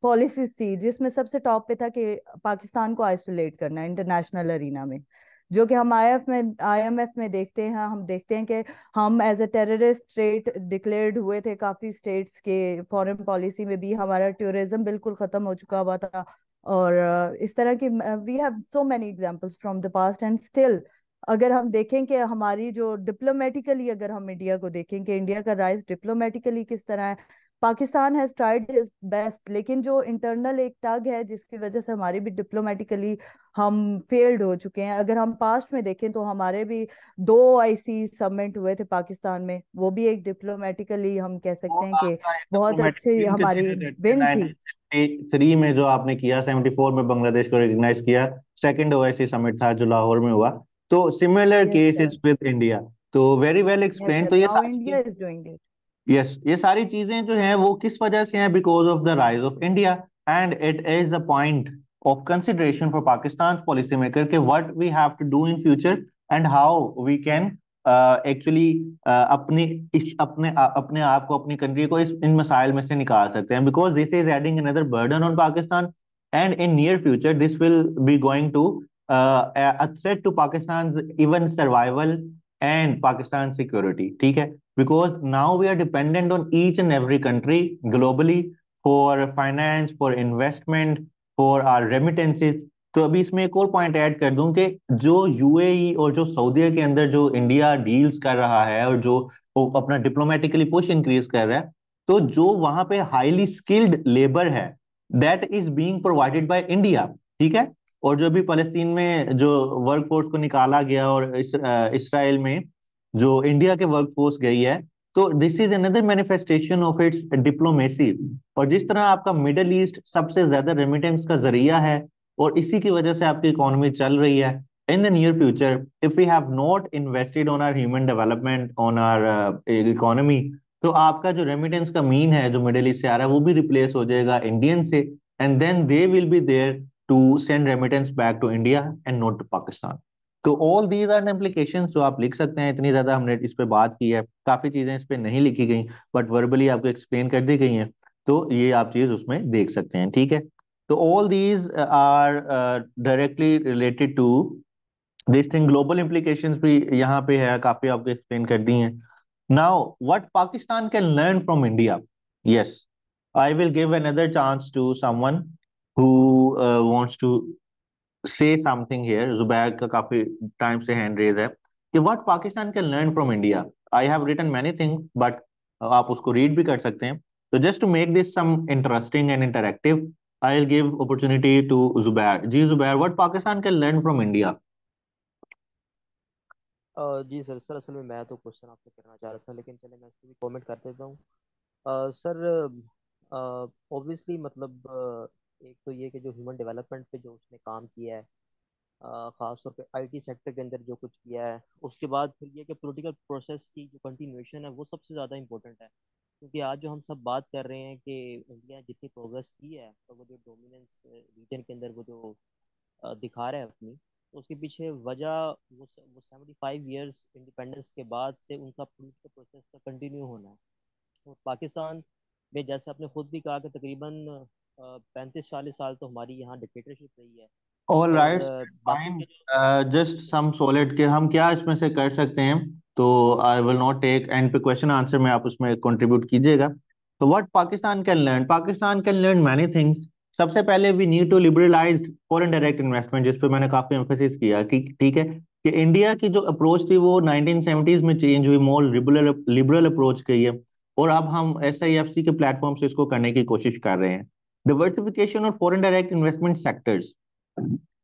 पॉलिसीज थी, जिसमें सबसे टॉप पे था कि पाकिस्तान को आइसोलेट करना इंटरनेशनल अरीना में। जो कि हम आईएमएफ में देखते हैं, हम देखते हैं कि हम as a terrorist state declared हुए थे काफी स्टेट्स के। फॉरेन पॉलिसी में भी हमारा टूरिज्म बिल्कुल खत्म हो चुका हुआ था। और इस तरह की we have so many examples from the past and still, अगर हम देखें कि हमारी जो डिप्लोमेटिकली, अगर हम इंडिया को देखें कि इंडिया का राइज डिप्लोमेटिकली किस तरह है, Pakistan has tried his best, लेकिन जो इंटरनल एक टग है जिसकी वजह से हमारी भी डिप्लोमेटिकली हम फेल्ड हो चुके हैं। अगर हम पास्ट में देखें तो हमारे भी 2 आईसी समिट हुए थे पाकिस्तान में, वो भी एक डिप्लोमेटिकली हम कह सकते और हैं कि आपका एक बहुत डिप्लोमेटिक अच्छी विन हमारी कंसीडर करते हैं विन थी। 1973 में जो आपने किया, 74 में बांग्लादेश को रिकॉग्नाइज किया, सेकंड ओआईसी समिट था जो लाहौर में हुआ। तो similar yes sir. Cases with India. तो very well yes explain. Sir, तो ये नाउ सारी इंडिया चीज, इज डूइंग इट। यस, ये सारी चीजें जो हैं वो किस वजह से हैं? Because of the rise of India. And it is a point of consideration for Pakistan policy maker के what we have to do in future and how we can actually अपनी अपने आप को, अपनी कंट्री को इस इन मसाइल में से निकाल सकते हैं। Because this is adding another burden on Pakistan, and in near future this will be going to a threat to Pakistan's even survival and Pakistan's security. ठीक है? Because now we are dependent on each and every country globally for finance, for investment, for our remittances. तो अभी इसमें एक और point add कर दूं कि जो यूएई और जो सऊदीया के अंदर जो इंडिया डील्स कर रहा है और जो वो अपना डिप्लोमेटिकली पुश इंक्रीज कर रहा है, तो जो वहां पे हाईली स्किल्ड लेबर है, that is being provided by India. ठीक है? और जो भी फलस्तीन में जो वर्क फोर्स को निकाला गया और इसराइल में जो इंडिया के वर्क फोर्स गई है, तो this is another manifestation of its diplomacy. और जिस तरह आपका मिडल ईस्ट सबसे ज्यादा रेमिटेंस का जरिया है और इसी की वजह से आपकी इकोनॉमी चल रही है, in the near future if we have not invested on our human development, on our economy, तो आपका जो रेमिटेंस का मीन है जो मिडल ईस्ट से आ रहा है वो भी रिप्लेस हो जाएगा इंडियन से, and then they will be there to send remittance back to India and not to Pakistan. तो ऑल दीज आर इम्प्लीकेशंस जो आप लिख सकते हैं। इतनी ज्यादा हमने इस पे बात की है, काफी चीजें इस पे नहीं लिखी गई, बट वर्बली आपको एक्सप्लेन कर दी गई हैं, तो ये आप चीज उसमें देख सकते हैं। ठीक है? तो all these are directly related to this thing. Global implications भी यहाँ पे है, काफी आपको एक्सप्लेन कर दी हैं। Now what Pakistan can learn from India? Yes, I will give another chance to someone who wants to say something here. Zubair का काफी टाइम से हैंड रेज है कि what Pakistan can learn from India. I have written many things, but आप उसको read भी कर सकते हैं। तो just to make this some interesting and interactive, I'll give opportunity to Zubair. जी Zubair, what Pakistan can learn from India? जी sir, असल में मैं तो क्वेश्चन आपसे करना चाह रहा था, लेकिन चले मैं इसको भी कमेंट कर देता हूँ। सर, ऑब्वियसली मतलब एक तो ये कि जो ह्यूमन डेवलपमेंट पे जो उसने काम किया है, ख़ास तौर पे आईटी सेक्टर के अंदर जो कुछ किया है, उसके बाद फिर ये कि पॉलिटिकल प्रोसेस की जो कंटिन्यूएशन है वो सबसे ज़्यादा इंपॉर्टेंट है। क्योंकि आज जो हम सब बात कर रहे हैं कि इंडिया ने जितनी प्रोग्रेस की है, तो वो जो डोमिनेंस रीजन के अंदर वो जो दिखा रहा है अपनी, तो उसके पीछे वजह वो 75 ईयर्स इंडिपेंडेंस के बाद से उनका पॉलिटिकल प्रोसेस का कंटिन्यू होना है। और पाकिस्तान में जैसे आपने खुद भी कहा कि तकरीबन 35-40 साल तो हमारी यहाँ डिक्टेटरशिप रही है। ऑल और राइट, बाकी फाइन। के जो जस्ट सम सॉलिड के हम क्या इसमें से कर सकते हैं, तो I will not take end पे क्वेश्चन आंसर में आप उसमें कंट्रीब्यूट कीजिएगा। तो what Pakistan can learn? Pakistan can learn many things. सबसे पहले we need to liberalise foreign direct investment, जिस पे मैंने काफी एम्फेसिस किया कि ठीक है कि इंडिया की जो अप्रोच थी वो 1970s में चेंज हुई, मोर लिबरल अप्रोच गई है, और अब हम SIFC के प्लेटफॉर्म से इसको करने की कोशिश कर रहे हैं। Diversification of foreign direct investment sectors.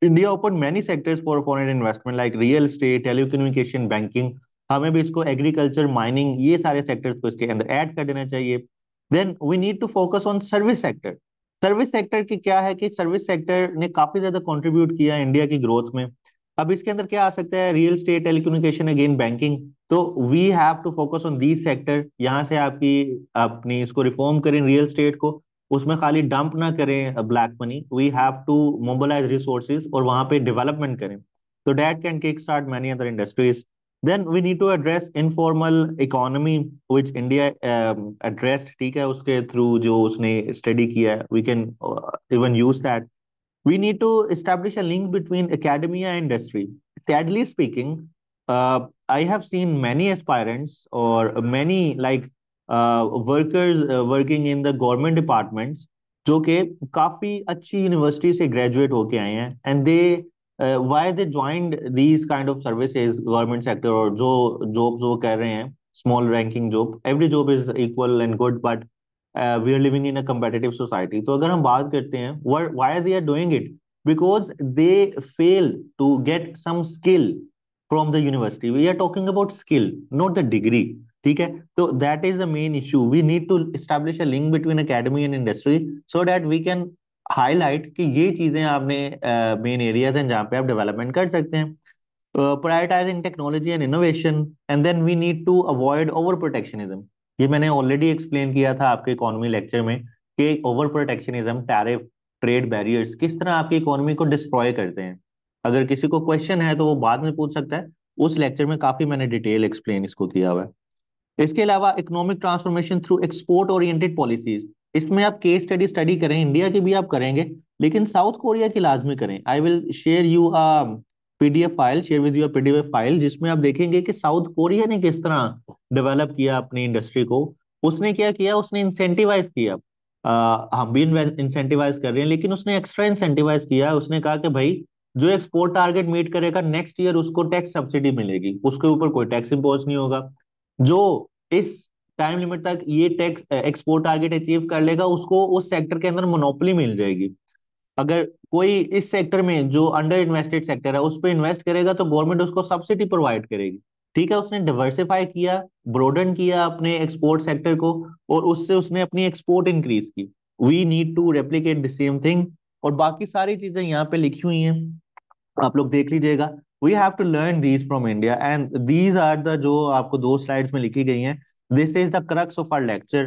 India opened many sectors for foreign investment like real estate, telecommunication, banking. हमें भी इसको एग्रीकल्चर, माइनिंग, ये सारे सेक्टर्स को इसके अंदर ऐड कर देना चाहिए. Then we need to focus on service sector. Service sector की क्या है कि सर्विस सेक्टर ने काफी ज्यादा कंट्रीब्यूट किया इंडिया की ग्रोथ में. अब इसके अंदर क्या आ सकता है? Real estate, telecommunication, again banking. तो we have to focus on these sector. यहाँ से आपकी अपनी इसको रिफॉर्म करें रियल स्टेट को, उसमें खाली डंप ना करें black money. We have to mobilise resources और वहां पे डेवलपमेंट करें. तो that can kick start many other industries. Then we need to address informal economy which India addressed. ठीक है, उसके थ्रू जो उसने स्टडी किया है, we can even use that. We need to establish a link between academia and industry. Sadly speaking, I have seen many aspirants or many like workers working in the government departments जो कि काफी अच्छी university से graduate होके आए हैं, and they why they joined these kind of services, government sector, और जो जॉब्स वो कर रहे हैं, small ranking job. Every job is equal and good, but we are living in a competitive society. तो अगर हम बात करते हैं why they are doing it, because they fail to get some skill from the university. We are talking about skill, not the degree. ठीक है, तो that is the main issue. We need to establish a link between academy and industry so that we can highlight कि ये चीजें आपने main areas हैं जहाँ पे आप डेवलपमेंट कर सकते हैं. Prioritizing technology and innovation, and then we need to avoid over protectionism. ये मैंने ऑलरेडी एक्सप्लेन किया था आपके इकोनॉमी लेक्चर में कि over protectionism, tariff, trade barriers किस तरह आपकी इकोनॉमी को डिस्ट्रॉय करते हैं. अगर किसी को क्वेश्चन है तो वो बाद में पूछ सकता है. उस लेक्चर में काफी मैंने डिटेल एक्सप्लेन इसको किया हुआ है. इसके अलावा economic transformation through export oriented policies. इसमें आप केस स्टडी स्टडी करें, इंडिया की भी आप करेंगे, लेकिन साउथ कोरिया की लाजमी करें. I will share you PDF file, share with you PDF file, जिसमें आप देखेंगे कि साउथ कोरिया ने किस तरह डेवलप किया अपनी इंडस्ट्री को. उसने क्या किया? उसने इंसेंटिवाइज किया. हम भी इंसेंटिवाइज कर रहे हैं, लेकिन उसने एक्स्ट्रा इंसेंटिवाइज किया. उसने कहा कि भाई जो एक्सपोर्ट टारगेट मीट करेगा नेक्स्ट ईयर उसको टैक्स सब्सिडी मिलेगी, उसके ऊपर कोई टैक्स इम्पोज नहीं होगा. जो इस टाइम लिमिट तक ये टैक्स एक्सपोर्ट टारगेट अचीव कर लेगा उसको उस सेक्टर के अंदर मोनोपोली मिल जाएगी. अगर कोई इस सेक्टर में जो अंडर इन्वेस्टेड सेक्टर है उस पर इन्वेस्ट करेगा तो गवर्नमेंट उसको सब्सिडी प्रोवाइड करेगी. ठीक है, उसने डिवर्सिफाई किया, ब्रोडन किया अपने एक्सपोर्ट सेक्टर को, और उससे उसने अपनी एक्सपोर्ट इंक्रीज की. We need to replicate the same thing. और बाकी सारी चीजें यहाँ पे लिखी हुई हैं, आप लोग देख लीजिएगा. We have to learn these from India, and these are the जो आपको दो स्लाइड्स में लिखी गई हैं. This is the crux of our lecture.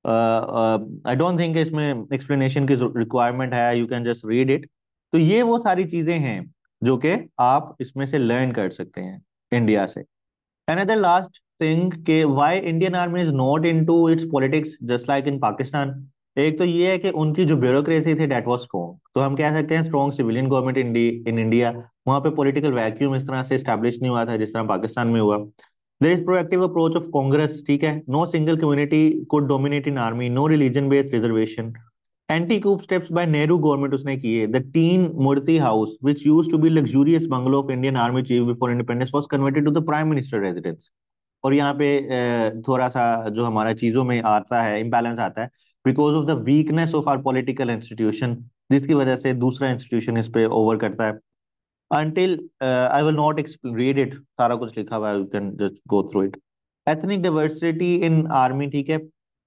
I don't think इसमें एक्सप्लेनेशन की रिक्वायरमेंट है, you can just read it. तो ये वो सारी चीजें हैं जो कि आप इसमें से लर्न कर सकते हैं इंडिया से. Another last thing कि why Indian Army is not into its politics just like in Pakistan. एक तो ये है कि उनकी जो ब्यूरोक्रेसी थी डेट वाज स्ट्रॉन्ग. तो हम कह सकते हैं strong civilian government in India. वहां पे पॉलिटिकल वैक्यूम इस तरह से स्टैब्लिश नहीं हुआ था जिस तरह पाकिस्तान में हुआ. There is proactive approach of Congress. ठीक है, no single community could dominate in army, no religion based reservation. Anti coup steps by Nehru government उसने किए. The Teen Murti house which used to be luxurious bungalow of Indian army chief before independence was converted to the prime minister residence. और यहाँ पे थोड़ा सा जो हमारा चीजों में आता है इम्बैलेंस आता है because of the weakness of our political institution, जिसकी वजह से दूसरा इंस्टीट्यूशन इस पे ओवर करता है. until I will not read it, सारा कुछ लिखा हुआ है, you can just go through it. Ethnic diversity in army, ठीक है.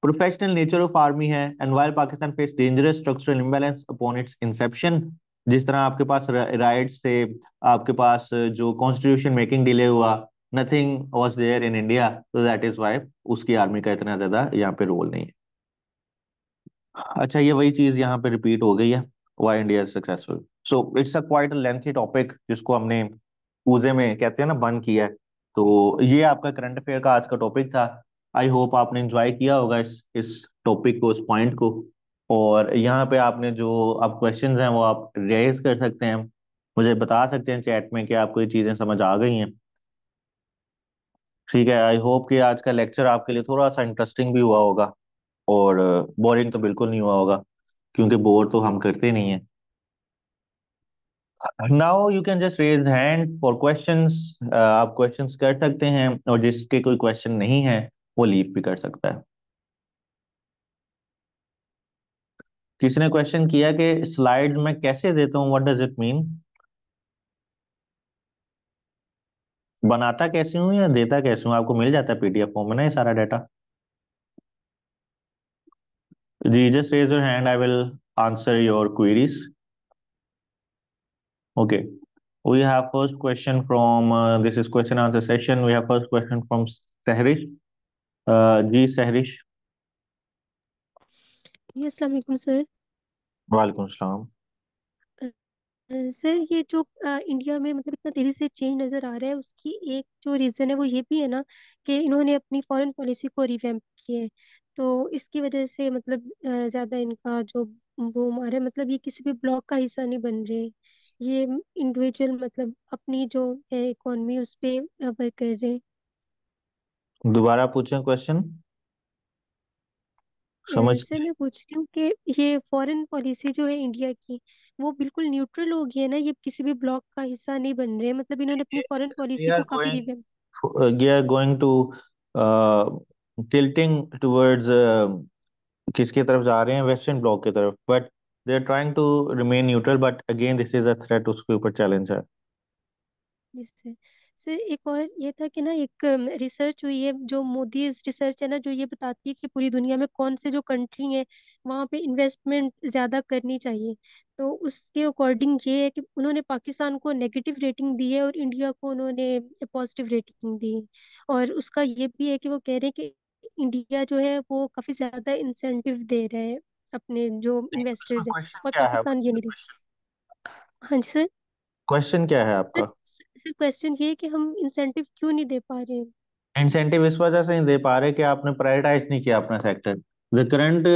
Professional nature of army है, and while Pakistan faced dangerous structural imbalance upon its inception, जिस तरह आपके पास राइट्स से आपके पास जो कॉन्स्टिट्यूशन मेकिंग डिले हुआ, nothing was there in India, so that is why उसकी आर्मी का इतना ज्यादा यहाँ पे रोल नहीं है. अच्छा, ये वही चीज यहाँ पे रिपीट हो गई है, why India is successful. So it's a quite a lengthy topic जिसको हमने पूजे में कहते हैं ना बंद किया है. तो ये आपका करंट अफेयर का आज का टॉपिक था. आई होप आपने एंजॉय किया होगा इस टॉपिक को, इस पॉइंट को. और यहाँ पे आपने जो आप क्वेश्चंस हैं वो आप रेज कर सकते हैं, मुझे बता सकते हैं चैट में कि आपको ये चीजें समझ आ गई हैं. ठीक है, आई होप कि आज का लेक्चर आपके लिए थोड़ा सा इंटरेस्टिंग भी हुआ होगा, और बोरिंग तो बिल्कुल नहीं हुआ होगा क्योंकि बोर तो हम करते नहीं है. Now you can just raise hand for questions. आप क्वेश्चंस कर सकते हैं, और जिसके कोई क्वेश्चन नहीं है वो लीव भी कर सकता है. किसी ने क्वेश्चन किया कि स्लाइड्स में कैसे देता हूँ, व्हाट डज इट मीन? बनाता कैसे हूँ या देता कैसे हूँ? आपको मिल जाता है पीडीएफ फॉर्म में ना ये सारा डाटा? जी, just raise your hand. I will answer your queries. Okay. We have first question from this is question answer session. We have first question from Sehrish. जी Sehrish. जी अस्सलाम वालेकुम सर। वालेकुम सलाम। सर ये जो इंडिया में मतलब इतना तेजी से चेंज नजर आ रहा है, उसकी एक जो रीजन है वो ये भी है ना कि इन्होंने अपनी फॉरेन पॉलिसी को रिवैम्प किया है। तो इसकी वजह से मतलब ज्यादा इनका जो बूम आ रहा है, मतलब ये किसी भी ब्लॉक का हिस्सा नहीं बन रहे। ये इंडिविजुअल मतलब अपनी जो है इकोनॉमी उस पे वर्क कर रहे हैं। दोबारा पूछें क्वेश्चन, समझ। सर मैं पूछ रही हूँ कि ये फॉरेन पॉलिसी जो है इंडिया की, वो बिल्कुल न्यूट्रल हो गई है ना, ये किसी भी ब्लॉक का हिस्सा नहीं बन रहे। मतलब इन्होंने अपनी फॉरेन We पॉलिसी are को काफी going revamp. we are going to uh, tilting towards किसकी तरफ जा रहे हैं? वेस्टर्न ब्लॉक की तरफ, but they are trying to remain neutral, but again this is a threat, उसके ऊपर चैलेंज है। जिससे सर एक और ये था कि ना एक रिसर्च हुई है, जो मोदी रिसर्च है ना, जो ये बताती है कि पूरी दुनिया में कौन से जो कंट्री है वहाँ पे इन्वेस्टमेंट ज्यादा करनी चाहिए। तो उसके अकॉर्डिंग ये है कि उन्होंने पाकिस्तान को नेगेटिव रेटिंग दी है और इंडिया को उन्होंने पॉजिटिव रेटिंग दी है। और उसका ये भी है कि वो कह रहे हैं कि इंडिया जो है वो काफी ज्यादा इंसेंटिव दे रहा है अपने जो उसका इन्वेस्टर्स है, क्वेश्चन और क्या है? पाकिस्तान ये नहीं दे। हाँ जी सर। क्वेश्चन क्या है सर आपका? सर क्वेश्चन ये है कि हम इंसेंटिव क्यों नहीं दे पा रहे हैं। इंसेंटिव इस वजह से नहीं दे पा रहे कि आपने प्रायोरिटाइज नहीं किया अपना sector. The current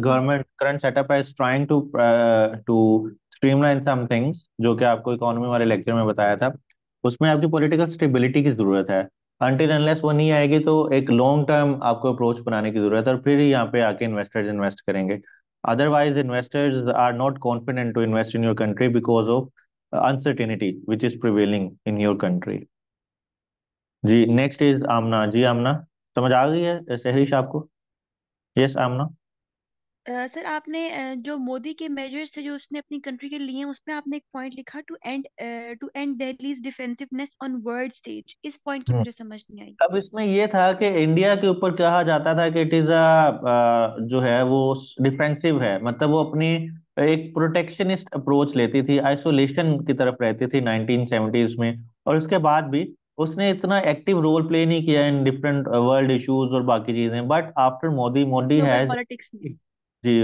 government current setup is trying to streamline some things, जो कि आपको इकोनॉमी वाले लेक्चर में बताया था। उसमें आपकी पॉलिटिकल स्टेबिलिटी की जरूरत है। अनटिल अनलेस वो नहीं आएगी तो एक लॉन्ग टर्म आपको अप्रोच बनाने की जरूरत है, और फिर ही यहाँ पे आके इन्वेस्टर्स इन्वेस्ट करेंगे। Otherwise investors are not confident to invest in your country because of uncertainty which is prevailing in your country. जी नेक्स्ट इज आमना। जी आमना, समझ आ गई है सहरीश आपको? यस आमना। सर आपने जो मोदी के मेजर्स थे जो उसने अपनी कंट्री के लिए हैं, उसमें आपने एक पॉइंट लिखा, to end Delhi's defensiveness on world stage. इस पॉइंट की मुझे समझ नहीं आई। अब इसमें ये था कि इंडिया के ऊपर कहा जाता था कि इट इज अ जो है वो डिफेंसिव है, मतलब वो अपनी एक प्रोटेक्शनिस्ट अप्रोच लेती थी, आइसोलेशन की तरफ रहती थी 1970s में। और उसके बाद भी उसने इतना एक्टिव रोल प्ले नहीं किया इन डिफरेंट वर्ल्ड इश्यूज और बाकी चीजें। But after Modi, Modi global has, politics में। जी,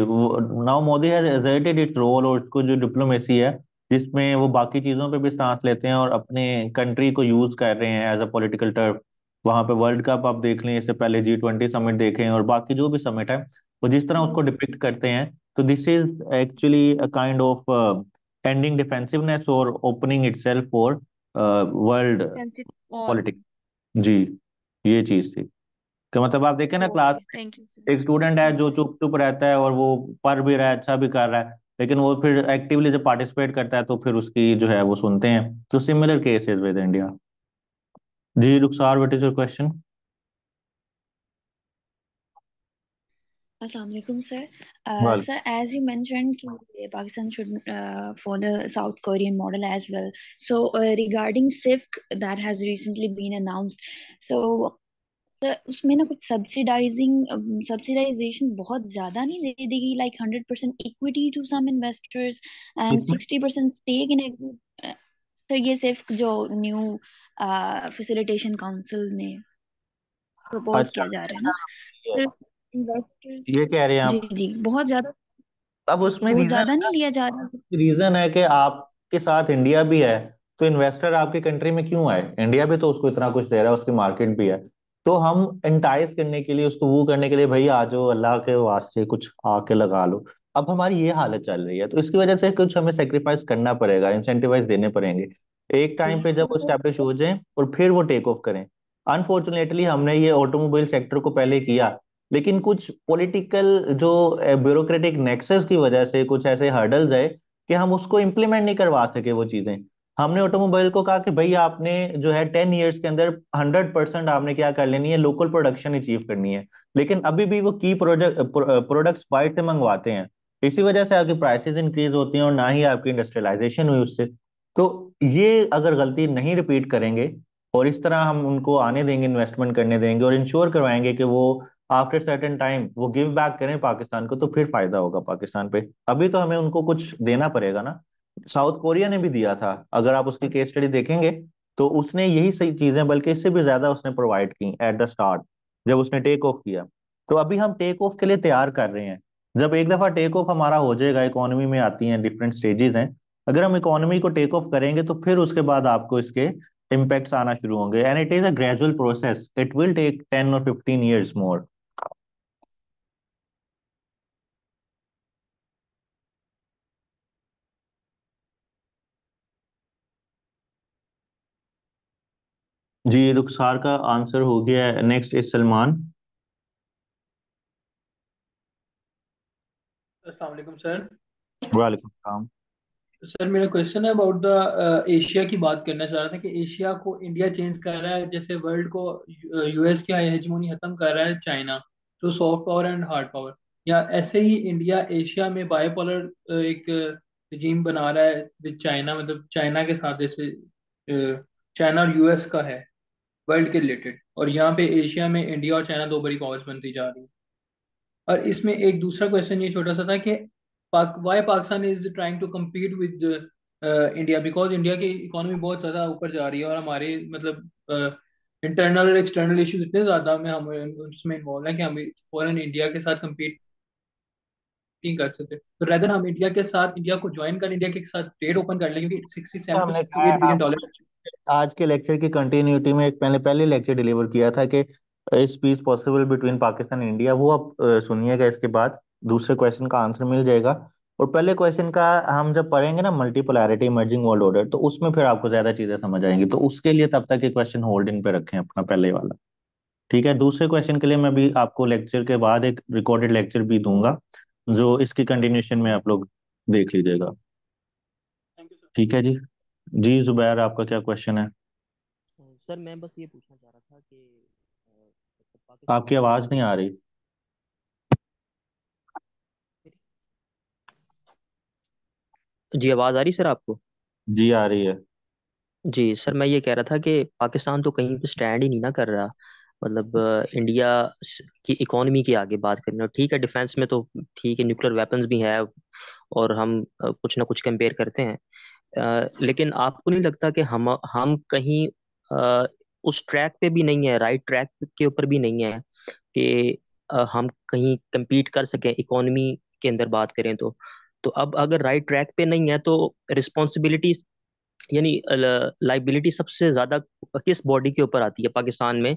now Modi has asserted its role, और उसको जो डिप्लोमेसी है जिसमें वो बाकी चीजों पे भी सांस लेते हैं और अपने कंट्री को यूज कर रहे हैं एज अ पॉलिटिकल टर्फ। वहां पे वर्ल्ड कप आप देख लें, इससे पहले G20 समिट देखें, और बाकी जो भी समिट है वो जिस तरह उसको डिपिक्ट करते हैं, तो this is actually a kind of ending defensiveness और opening itself for world defensive और। पॉलिटिक्स। जी, ये चीज थी कि मतलब आप देखें ना class, okay, thank you sir. एक स्टूडेंट है थैंक जो यू सर। चुप चुप रहता है और वो पढ़ भी रहा है, अच्छा भी कर रहा है, लेकिन वो फिर एक्टिवली जब पार्टिसिपेट करता है तो फिर उसकी जो है वो सुनते हैं। तो सिमिलर केसेस विद इंडिया। जी Rukhsar, what is your question? Assalamu alaikum, sir. Well, Sir, as you mentioned, Pakistan should follow South Korean model as well. So, regarding SIFC that has recently been announced, so sir, उसमें ना कुछ subsidization बहुत ज्यादा नहीं दे देगी, like 100% equity to some investors and किसमें? 60% stake in sir ये सिर्फ जो न्यू फैसिलिटेशन काउंसिल में प्रपोज अच्छा, किया जा रहा है ना, सिर्फ इन्वेस्टर्स। ये कह रहे हैं जी आप? जी, अब उसमें बहुत रीजन ज्यादा नहीं लिया जा रहा। रीजन है कि आपके साथ इंडिया भी है, तो इन्वेस्टर आपकी कंट्री में क्यों आए? इंडिया भी तो उसको इतना कुछ दे रहा है, उसकी मार्केट भी है। तो हम इंटाइस करने के लिए, उसको वो करने के लिए, भाई आ जाओ, अल्लाह के वास्ते कुछ आके लगा लो। अब हमारी ये हालत चल रही है, तो इसकी वजह से कुछ हमें सेक्रीफाइस करना पड़ेगा, इंसेंटिवाइज देने पड़ेंगे एक टाइम पे जब वो स्टैब्लिश हो जाए, और फिर वो टेक ऑफ करें। अनफॉर्चुनेटली हमने ये ऑटोमोबाइल सेक्टर को पहले किया, लेकिन कुछ पॉलिटिकल जो ब्यूरोक्रेटिक नेक्सस की वजह से कुछ ऐसे हर्डल्स है कि हम उसको इम्प्लीमेंट नहीं करवा सके वो चीजें। हमने ऑटोमोबाइल को कहा कि भाई आपने जो है 10 ईयर्स के अंदर 100% आपने क्या कर लेनी है, लोकल प्रोडक्शन अचीव करनी है। लेकिन अभी भी वो की प्रोडक्ट्स बाहर से मंगवाते हैं। इसी वजह से आपकी प्राइसेस इंक्रीज होती हैं और ना ही आपकी इंडस्ट्रियलाइजेशन हुई उससे। तो ये अगर गलती नहीं रिपीट करेंगे और इस तरह हम उनको आने देंगे, इन्वेस्टमेंट करने देंगे और इंश्योर करवाएंगे कि वो आफ्टर सर्टेन टाइम वो गिव बैक करें पाकिस्तान को, तो फिर फायदा होगा पाकिस्तान पे। अभी तो हमें उनको कुछ देना पड़ेगा ना। साउथ कोरिया ने भी दिया था, अगर आप उसकी केस स्टडी देखेंगे तो उसने यही सही चीजें बल्कि इससे भी ज्यादा उसने प्रोवाइड की एट द स्टार्ट जब उसने टेक ऑफ किया। तो अभी हम टेक ऑफ के लिए तैयार कर रहे हैं। जब एक दफा टेक ऑफ हमारा हो जाएगा, इकोनॉमी में आती हैं डिफरेंट स्टेजेस हैं, अगर हम इकोनॉमी को टेक ऑफ करेंगे तो फिर उसके बाद आपको इसके इम्पैक्ट्स आना शुरू होंगे। And it is a gradual process, it will take 10 or 15 years more. जी रुखसार का आंसर हो गया है। Next is Salman. अस्सलाम वालेकुम सर। वालेकुम सलाम। सर मेरा क्वेश्चन है अबाउट द एशिया की बात करना चाह रहा था कि एशिया को इंडिया चेंज कर रहा है, जैसे वर्ल्ड को यूएस की हेजेमोनी खत्म कर रहा है चाइना, तो soft power and hard power, या ऐसे ही इंडिया एशिया में बायपोलर एक रजीम बना रहा है विद चाइना, मतलब चाइना के साथ, जैसे चाइना और यूएस का है वर्ल्ड के रिलेटेड, और यहाँ पे एशिया में इंडिया और चाइना दो बड़ी पावर्स बनती जा रही हैं। और इसमें एक दूसरा क्वेश्चन ये छोटा सा था कि why Pakistan is trying to compete with India, because India की इकोनॉमी बहुत ज़्यादा ऊपर जा रही है और हमारे मतलब इंटरनल और एक्सटर्नल इश्यूज इतने ज़्यादा में हम उसमें इन्वॉल्व हैं कि हम फॉरन इंडिया के साथ compete नहीं कर सकते। तो रेदर हम इंडिया के साथ, इंडिया को ज्वाइन कर, इंडिया के साथ ट्रेड ओपन कर लें, क्योंकि 67 टू हमने कहा सिक्सटी है एट बिलियन आपको, डॉलर आज के लेक्चर की कंटिन्यूटी में एक पहले पहले लेक्चर डिलीवर किया था कि is peace possible between Pakistan and India, वो आप सुनिएगा। इसके बाद दूसरे क्वेश्चन का आंसर मिल जाएगा। और पहले क्वेश्चन का हम जब पढ़ेंगे ना, मल्टीपोलैरिटी इमर्जिंग वर्ल्ड ऑर्डर, तो उसमें फिर आपको ज्यादा चीजें समझ आएंगी। तो उसके लिए तब तक ये क्वेश्चन होल्डिंग पे रखें अपना पहले वाला। ठीक है, दूसरे क्वेश्चन के लिए मैं भी आपको लेक्चर के बाद एक रिकॉर्डेड लेक्चर भी दूंगा, जो इसकी कंटिन्यूशन में आप लोग देख लीजिएगा। ठीक है जी। जी जुबैर, आपका क्या क्वेश्चन है? सर मैं बस ये पूछना चाह रहा था कि आपकी पाकिस्तान जो आवाज नहीं आ रही। जी आवाज़ आ रही सर आपको? जी आ रही है। जी सर मैं ये कह रहा था कि पाकिस्तान तो कहीं पे स्टैंड ही नहीं ना कर रहा। मतलब इंडिया की इकोनॉमी के आगे बात करें, ठीक है डिफेंस में तो ठीक है, न्यूक्लियर वेपन्स भी है और हम कुछ ना कुछ कंपेयर करते हैं। लेकिन आपको नहीं लगता कि हम कहीं उस ट्रैक पे भी नहीं है, राइट ट्रैक के ऊपर भी नहीं है कि हम कहीं compete कर सकें इकोनॉमी के अंदर बात करें तो अब अगर राइट ट्रैक पे नहीं है तो रिस्पॉन्सिबिलिटी यानी लाइबिलिटी सबसे ज्यादा किस बॉडी के ऊपर आती है पाकिस्तान में,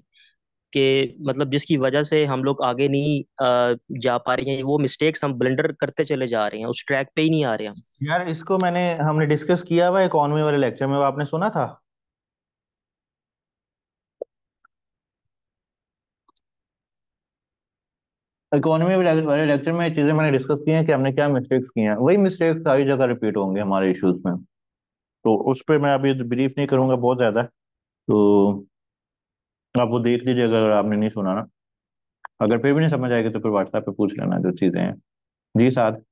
कि मतलब जिसकी वजह से हम लोग आगे नहीं जा पा रहे हैं, वो मिस्टेक्स हम ब्लंडर करते चले जा रहे हैं, उस ट्रैक पे ही नहीं आ रहे हम। यार इसको हमने डिस्कस किया हुआ इकोनॉमी वाले लेक्चर में, वो आपने सुना था? इकोनॉमी वाले लेक्चर में ये चीजें मैंने डिस्कस की हैं कि हमने क्या मिस्टेक्स की हैं। वही मिस्टेक्स सारी जगह रिपीट होंगे हमारे इश्यूज में। तो उस पर मैं अभी ब्रीफ नहीं करूंगा बहुत ज्यादा। तो आप वो देख लीजिएगा अगर आपने नहीं सुना ना। अगर फिर भी नहीं समझ आएगी तो फिर व्हाट्सएप पे पूछ लेना जो चीजें हैं। जी साहब।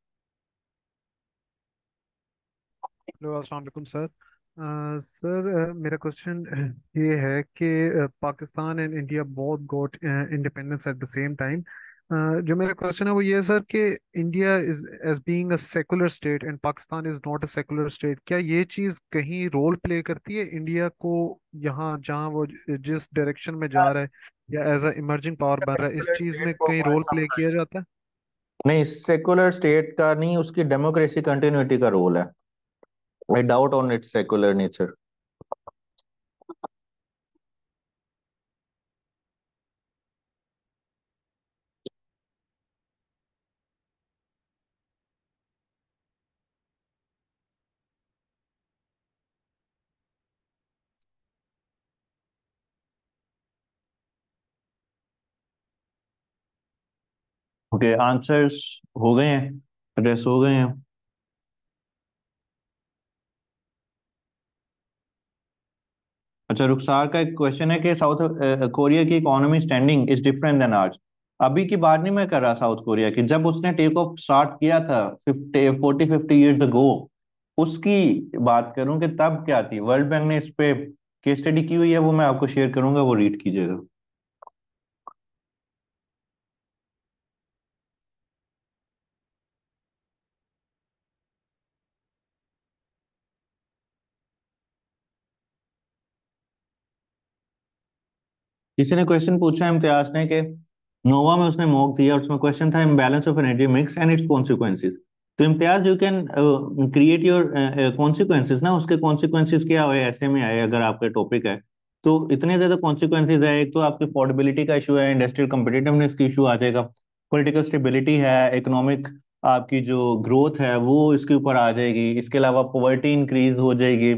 हेलो अस्सलाम वालेकुम सर। सर मेरा क्वेश्चन ये है कि Pakistan and India both got independence at the same time. जो मेरा क्वेश्चन है वो ये है सर कि India is as being a secular state and Pakistan is not a secular state, क्या ये चीज़ कहीं रोल प्ले करती है इंडिया को यहाँ जहाँ वो जिस डायरेक्शन में जा रहा है, या एज अ इमर्जिंग पावर बन रहा है, इस सेकुलर चीज़ स्टेट में को कहीं कौन रोल प्ले समझा? किया जाता है? नहीं, सेकुलर स्टेट का नहीं, उसकी डेमोक्रेसी कंटिन्यूटी का रोल है। I doubt on it's secular nature. Okay, answers हो गए हैं, एड्रेस हो गए हैं। अच्छा, रुखसार का एक क्वेश्चन है कि साउथ कोरिया की economy standing is different than ours. अभी की बात नहीं मैं कर रहा साउथ कोरिया की, जब उसने टेक ऑफ स्टार्ट किया था 50 ईयर्स अगो, उसकी बात करूं कि तब क्या थी। वर्ल्ड बैंक ने इस पे केस स्टडी की हुई है, वो मैं आपको शेयर करूंगा, वो रीड कीजिएगा। किसी ने क्वेश्चन पूछा इम्तियाज ने कि नोवा में उसने मॉक दिया, उसमें क्वेश्चन था imbalance of energy mix and its consequences. तो Imtiaz you can create your consequences ना, उसके कॉन्सिक्वेंसेस क्या हुए ऐसे में आए, अगर आपका टॉपिक है तो इतने ज्यादा कॉन्सिक्वेंसेस है। एक तो आपकी अफोर्डेबिलिटी का इशू है, इंडस्ट्रियल कम्पिटिटिवनेस की इशू आ जाएगा, पॉलिटिकल स्टेबिलिटी है, इकोनॉमिक आपकी जो ग्रोथ है वो इसके ऊपर आ जाएगी, इसके अलावा पॉवर्टी इंक्रीज हो जाएगी,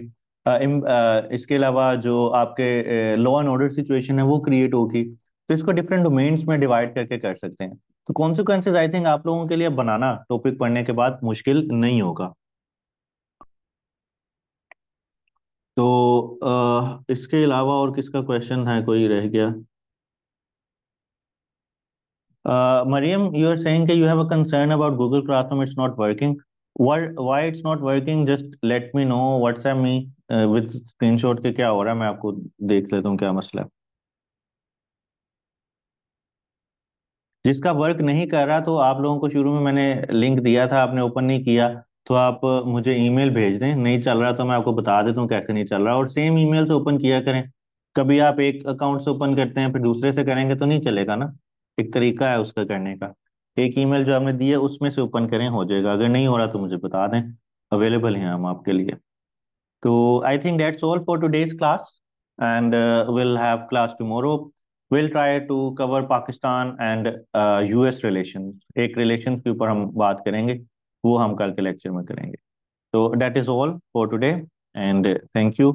इसके अलावा जो आपके लॉ एंड ऑर्डर सिचुएशन है वो क्रिएट होगी। तो इसको डिफरेंट डोमेन्स में डिवाइड करके कर सकते हैं। तो कॉन्सिक्वेंसेज आई थिंक आप लोगों के लिए बनाना टॉपिक पढ़ने के बाद मुश्किल नहीं होगा। तो इसके अलावा और किसका क्वेश्चन है, कोई रह गया? Mariam, you are saying that you have a concern about Google Classroom, it's not working. Why it's not working? Just let me know, WhatsApp me with screenshot के क्या हो रहा है, मैं आपको देख लेता हूँ क्या मसला है। जिसका वर्क नहीं कर रहा, तो आप लोगों को शुरू में मैंने लिंक दिया था, आपने ओपन नहीं किया, तो आप मुझे ईमेल भेज दें। नहीं चल रहा तो मैं आपको बता देता हूँ कैसे नहीं चल रहा, और सेम ईमेल से ओपन किया करें। कभी आप एक अकाउंट से ओपन करते हैं फिर दूसरे से करेंगे तो नहीं चलेगा ना, एक तरीका है उसका करने का। एक ईमेल जो आपने दी है उसमें से ओपन करें, हो जाएगा। अगर नहीं हो रहा तो मुझे बता दें, अवेलेबल हैं हम आपके लिए। So I think that's all for today's class, and we'll have class tomorrow. We'll try to cover Pakistan and US relations. एक relations के ऊपर हम बात करेंगे, वो हम कल के लेक्चर में करेंगे। So that is all for today, and thank you.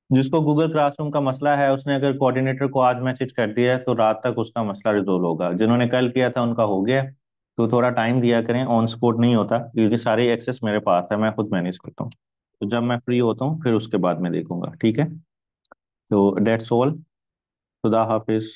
जिसको गूगल क्लासरूम का मसला है उसने अगर कोऑर्डिनेटर को आज मैसेज कर दिया है तो रात तक उसका मसला रिजोल्व होगा। जिन्होंने कल किया था उनका हो गया। तो थोड़ा टाइम दिया करें, ऑन स्पॉट नहीं होता क्योंकि सारे एक्सेस मेरे पास है, मैं खुद मैनेज करता हूँ। तो जब मैं फ्री होता हूँ फिर उसके बाद में देखूंगा, ठीक है? तो डेट्स ऑल। खुदा हाफिज।